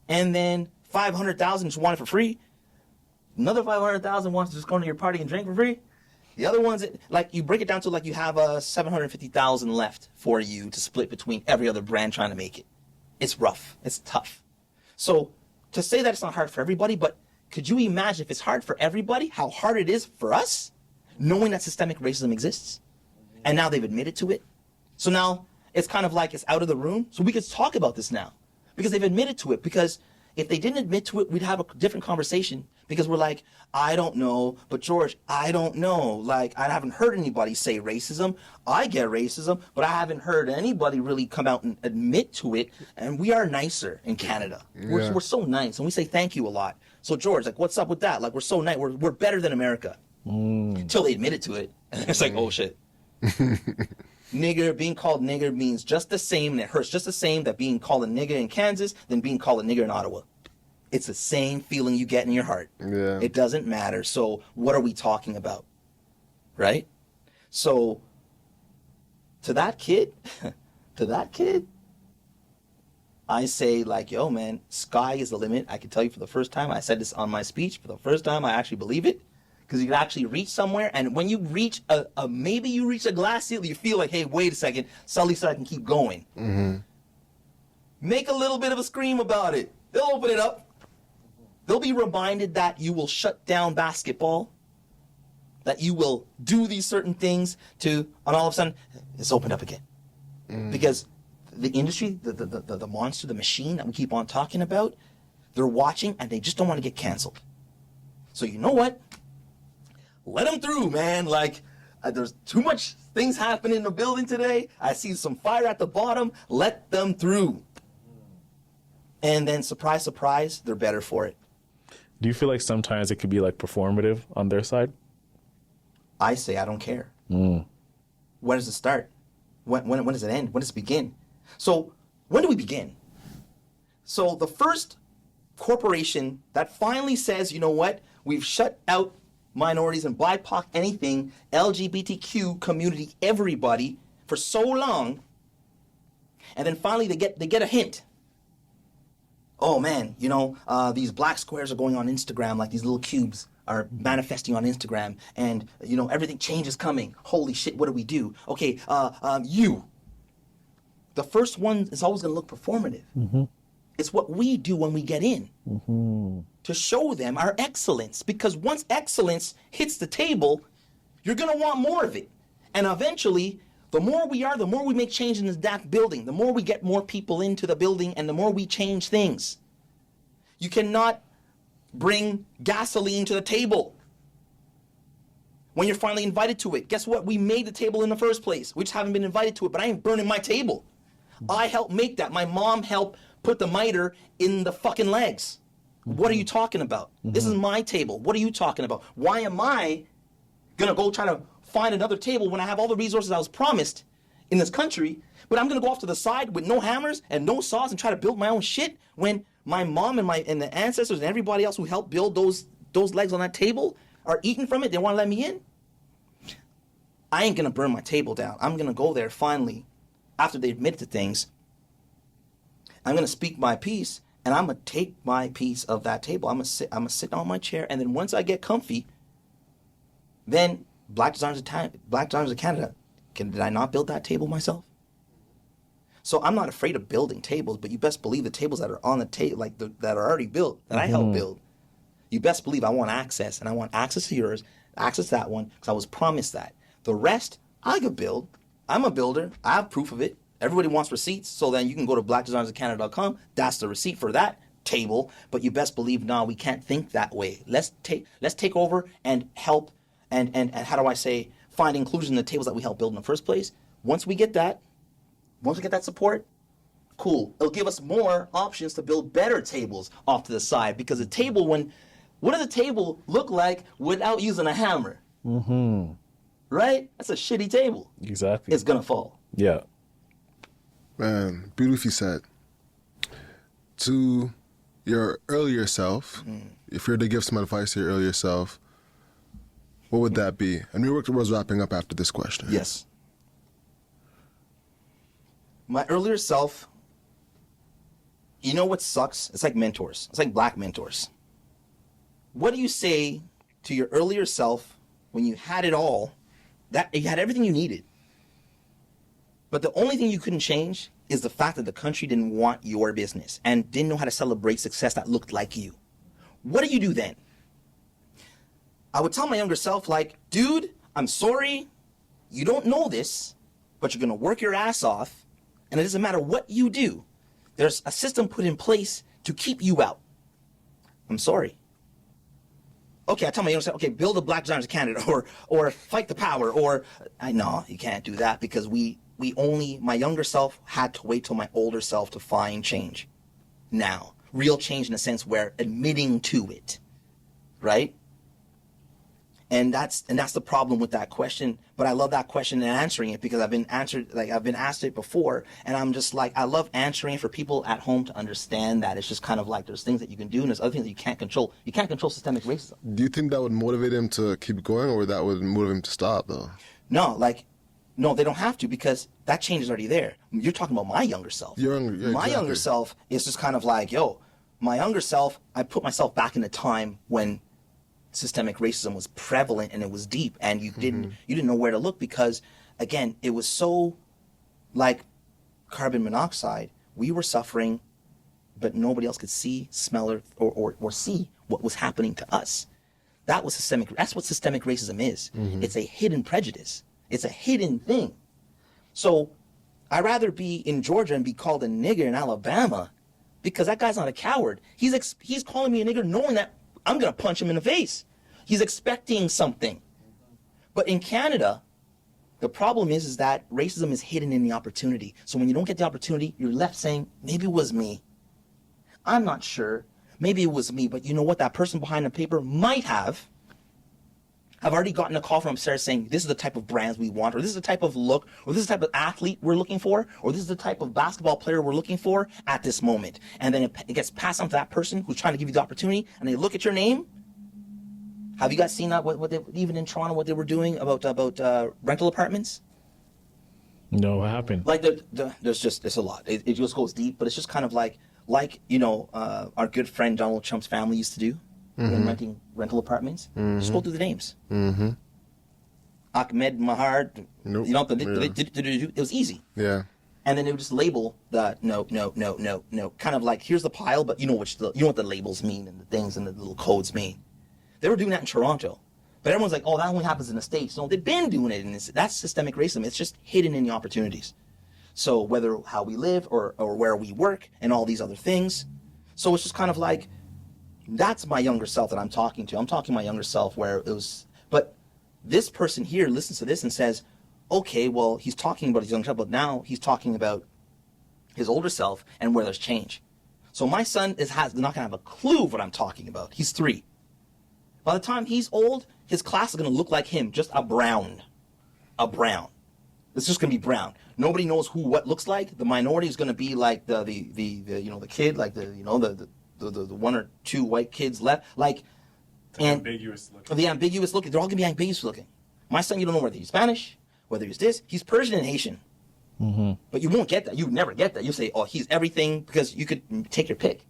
And then 500,000 just want it for free. Another 500,000 wants to just go to your party and drink for free. The other ones, like you break it down to like you have 750,000 left for you to split between every other brand trying to make it. It's rough. It's tough. So to say that it's not hard for everybody, but could you imagine if it's hard for everybody, how hard it is for us, knowing that systemic racism exists? And now they've admitted to it. So now it's kind of like it's out of the room. So we could talk about this now because they've admitted to it. Because if they didn't admit to it, we'd have a different conversation. Because we're like, I don't know, but George, I don't know. Like, I haven't heard anybody say racism. I get racism, but I haven't heard anybody really come out and admit to it. And we are nicer in Canada. Yeah. We're so nice, and we say thank you a lot. So George, like, what's up with that? Like, we're so nice. We're better than America. Until they admitted to it. And it's like, oh shit. Nigger, being called nigger means just the same, and it hurts just the same that being called a nigger in Kansas than being called a nigger in Ottawa. It's the same feeling you get in your heart. Yeah. It doesn't matter. So what are we talking about? Right? So to that kid, I say like, yo, man, sky is the limit. I can tell you for the first time, I said this on my speech, for the first time I actually believe it. Because you can actually reach somewhere, and when you reach maybe you reach a glass ceiling, you feel like, hey, wait a second, Sully said I can keep going. Mm-hmm. Make a little bit of a scream about it. They'll open it up. They'll be reminded that you will shut down basketball, that you will do these certain things and all of a sudden, it's opened up again. Because the industry, the monster, the machine that we keep on talking about, they're watching and they just don't want to get canceled. So you know what? Let them through, man. Like, there's too much things happening in the building today. I see some fire at the bottom. Let them through. And then, surprise, surprise, they're better for it. Do you feel like sometimes it could be like performative on their side? I say I don't care. When does it start? When does it end? When does it begin? So when do we begin? So the first corporation that finally says, you know what, we've shut out minorities and BIPOC, anything, LGBTQ community, everybody for so long, and then finally they get a hint. Oh man, you know, these black squares are going on Instagram, like these little cubes are manifesting on Instagram, and you know, everything change is coming. Holy shit, what do we do? Okay, the first one is always gonna look performative. It's what we do when we get in to show them our excellence, because once excellence hits the table, you're gonna want more of it. And eventually, the more we are, the more we make change in that building, the more we get more people into the building, and the more we change things. You cannot bring gasoline to the table when you're finally invited to it. Guess what? We made the table in the first place. We just haven't been invited to it, but I ain't burning my table. I helped make that. My mom helped put the miter in the fucking legs. What are you talking about? This is my table. What are you talking about? Why am I gonna go try to find another table when I have all the resources I was promised in this country, but I'm gonna go off to the side with no hammers and no saws and try to build my own shit when my mom and the ancestors and everybody else who helped build those legs on that table are eating from it? They want to let me in? I ain't gonna burn my table down. I'm gonna go there finally, after they admit to things. I'm gonna speak my piece, and I'm gonna take my piece of that table. I'm gonna sit on my chair, and then once I get comfy, then Black Designers of Canada, did I not build that table myself? So I'm not afraid of building tables, but you best believe the tables that are on the table, that are already built, that I helped build, you best believe I want access, and I want access to yours, access to that one, because I was promised that. The rest, I could build. I'm a builder. I have proof of it. Everybody wants receipts, so then you can go to blackdesignersofcanada.com. That's the receipt for that table. But you best believe, no, we can't think that way. Let's take over and help and how do I say, find inclusion in the tables that we helped build in the first place. Once we get that support, cool. It'll give us more options to build better tables off to the side, because a table, what does a table look like without using a hammer? Right? That's a shitty table. Exactly. It's gonna fall. Yeah. Man, beautifully said. To your earlier self, if you were to give some advice to your earlier self, what would that be? And we was wrapping up after this question. Yes. My earlier self, you know what sucks? It's like mentors. It's like black mentors. What do you say to your earlier self when you had it all, that you had everything you needed. But the only thing you couldn't change is the fact that the country didn't want your business and didn't know how to celebrate success that looked like you. What do you do then? I would tell my younger self, like, dude, I'm sorry, you don't know this, but you're going to work your ass off, and it doesn't matter what you do. There's a system put in place to keep you out. I'm sorry. Okay, I tell my younger self, okay, build a Black Designers of Canada, or fight the power, or I know you can't do that because my younger self had to wait till my older self to find change. Now, real change in a sense where admitting to it, right? And that's the problem with that question. But I love that question and answering it because I've been asked it before, and I'm just like, I love answering for people at home to understand that it's just kind of like there's things that you can do and there's other things that you can't control. You can't control systemic racism. Do you think that would motivate him to keep going, or that would motivate him to stop, though? No, they don't have to because that change is already there. You're talking about my younger self. My younger self is just kind of like, my younger self, I put myself back in a time when systemic racism was prevalent and it was deep, and you didn't know where to look because, again, it was so like carbon monoxide. We were suffering, but nobody else could see, smell, or see what was happening to us. That's what systemic racism is. It's a hidden prejudice. It's a hidden thing. So I'd rather be in Georgia and be called a nigger in Alabama because that guy's not a coward. He's calling me a nigger knowing that I'm going to punch him in the face. He's expecting something. But in Canada, the problem is that racism is hidden in the opportunity. So when you don't get the opportunity, you're left saying, maybe it was me. I'm not sure. Maybe it was me. But you know what? That person behind the paper might have. I've already gotten a call from upstairs saying, this is the type of brands we want, or this is the type of look, or this is the type of athlete we're looking for, or this is the type of basketball player we're looking for at this moment. And then it gets passed on to that person who's trying to give you the opportunity, and they look at your name. Have you guys seen that, what they, even in Toronto, what they were doing about rental apartments? No, what happened? Like, it's a lot. It just goes deep, but it's just kind of like our good friend Donald Trump's family used to do. When renting rental apartments, just go through the names. Ahmed Mahar, nope. It was easy. Yeah. And then they would just label the no, kind of like here's the pile, but you know what the labels mean and the things and the little codes mean. They were doing that in Toronto, but everyone's like, oh, that only happens in the States. No, they've been doing it, and that's systemic racism. It's just hidden in the opportunities. So whether how we live or where we work and all these other things, so it's just kind of like. That's my younger self that I'm talking to. I'm talking to my younger self where it was, but this person here listens to this and says, okay, well, he's talking about his younger self, but now he's talking about his older self and where there's change. So my son not going to have a clue what I'm talking about. He's 3. By the time he's old, his class is going to look like him, just a brown. It's just going to be brown. Nobody knows what looks like. The minority is going to be like the kid, like the 1 or 2 white kids left, Ambiguous looking. The ambiguous looking. They're all gonna be ambiguous looking. My son, you don't know whether he's Spanish, whether he's this. He's Persian and Haitian. But you won't get that. You would never get that. You say, oh, he's everything because you could take your pick.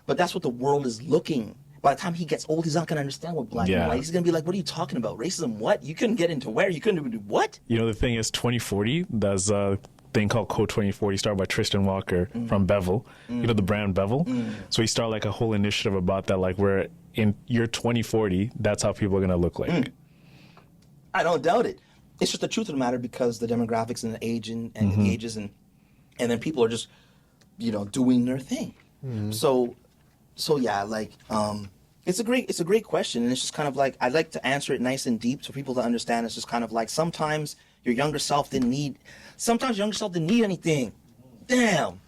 But that's what the world is looking. By the time he gets old, he's not gonna understand what black and white. He's gonna be like, what are you talking about? Racism? What? You couldn't get into where? You couldn't do what? You know, the thing is, 2040. There's a thing called Code 2040 started by Tristan Walker from Bevel. You know the brand Bevel. So he started like a whole initiative about that. Like where in year 2040, that's how people are gonna look like. I don't doubt it. It's just the truth of the matter because the demographics and the age and the ages and then people are just doing their thing. So yeah, like it's a great question, and it's just kind of like I'd like to answer it nice and deep so people to understand. It's just kind of like sometimes your younger self didn't need anything. Damn,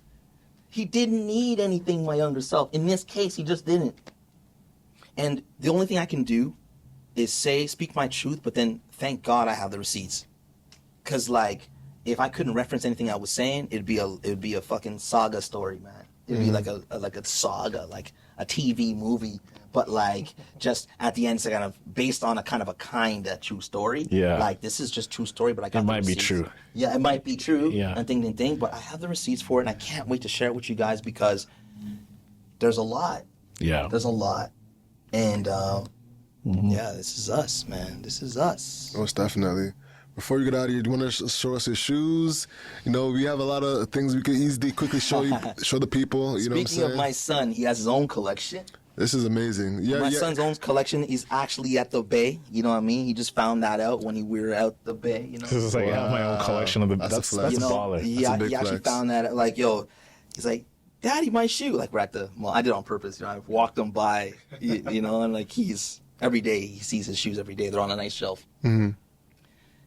he didn't need anything. My younger self, in this case, he just didn't. And the only thing I can do is speak my truth, but then thank God I have the receipts, because like if I couldn't reference anything I was saying, it'd be a fucking saga story, man. It'd be like a saga, like a TV movie, but like just at the end, it's kind of based on a kind of true story. Yeah. Like this is just true story, but I got It the might be receipts. true. Yeah, it might be true. Yeah. And ding. But I have the receipts for it, and I can't wait to share it with you guys because there's a lot. Yeah. There's a lot, and Yeah, this is us, man. This is us. Most definitely. Before you get out of here, do you want to show us your shoes? You know, we have a lot of things we could easily quickly show you, show the people. You know what I'm Speaking saying? of my son, he has his own collection. This is amazing. Yeah, My son's own collection is actually at the Bay. You know what I mean? He just found that out when we were out the Bay. You know, This is like I have my own collection of the. That's a That's flex. you know, baller. he That's a big actually flex. found that. Like, yo, he's like, Daddy, my shoe. Like, we're at the mall. I did it on purpose. You know, I walked him by. You know, and like he's every day he sees his shoes every day. They're on a nice shelf. Mm-hmm.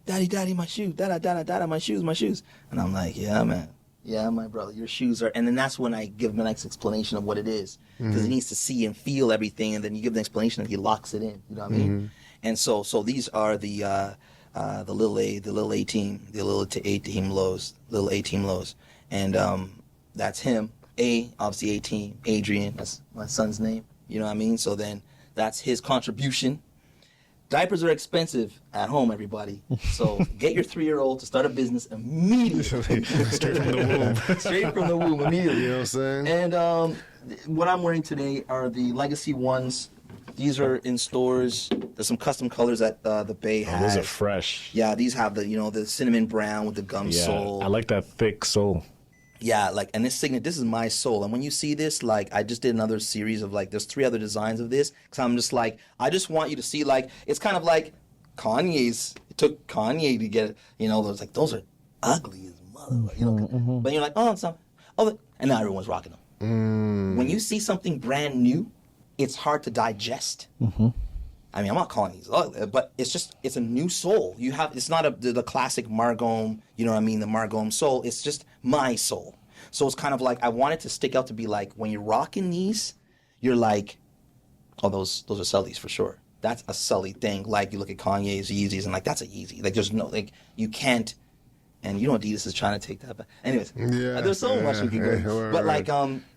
Daddy, my shoes. Dada, my shoes. And I'm like, yeah, man. Yeah, my brother, your shoes are. And then that's when I give him an explanation of what it is. Because he needs to see and feel everything. And then you give the explanation and he locks it in. You know what I mean? And so these are the little A team, the little A team lows. And that's him. Obviously A team, Adrian, that's my son's name. You know what I mean? So then that's his contribution. Diapers are expensive at home, everybody. So get your 3-year-old to start a business immediately. Straight from the womb. Straight from the womb, immediately. You know what I'm saying? And what I'm wearing today are the Legacy ones. These are in stores. There's some custom colors that the Bay has. Those are fresh. Yeah, these have the cinnamon brown with the gum Yeah, sole. I like that thick sole. Yeah, like, and this is my soul. And when you see this, like, I just did another series of, like, there's 3 other designs of this. Because I'm just like, I just want you to see, like, it's kind of like Kanye's. It took Kanye to get it. You know, those are ugly as mother. You know, but you're like, oh, it's not. Oh, and now everyone's rocking them. When you see something brand new, it's hard to digest. I mean, I'm not calling these ugly, but it's a new soul. It's not the classic Margome, you know what I mean, the Margome soul. It's just my soul. So it's kind of like, I want it to stick out to be like, when you're rocking these, you're like, oh, those are Sully's for sure. That's a Sully thing. Like, you look at Kanye's Yeezys and like, that's a Yeezy. Like, there's no, like, you can't, and you know Adidas is trying to take that back. Anyways, there's so much we can go. But like,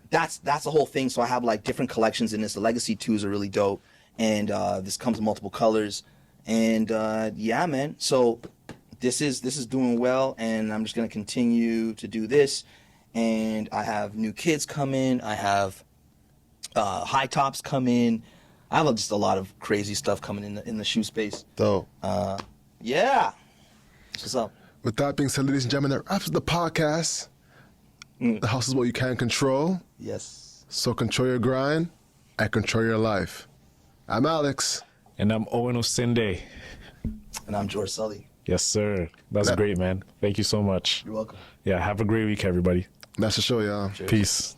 that's the whole thing. So I have like different collections in this. The Legacy 2s are really dope. And this comes in multiple colors, and yeah, man. So this is doing well, and I'm just gonna continue to do this. And I have new kids come in. I have high tops come in. I have just a lot of crazy stuff coming in the shoe space. Dope. Yeah. What's up? With that being said, ladies and gentlemen, that wraps up the podcast. The house is what you can control. Yes. So control your grind and control your life. I'm Alex. And I'm Owen Osinde. And I'm George Sully. Yes, sir. That's great, man. Thank you so much. You're welcome. Yeah, have a great week, everybody. That's the show, y'all. Cheers. Peace.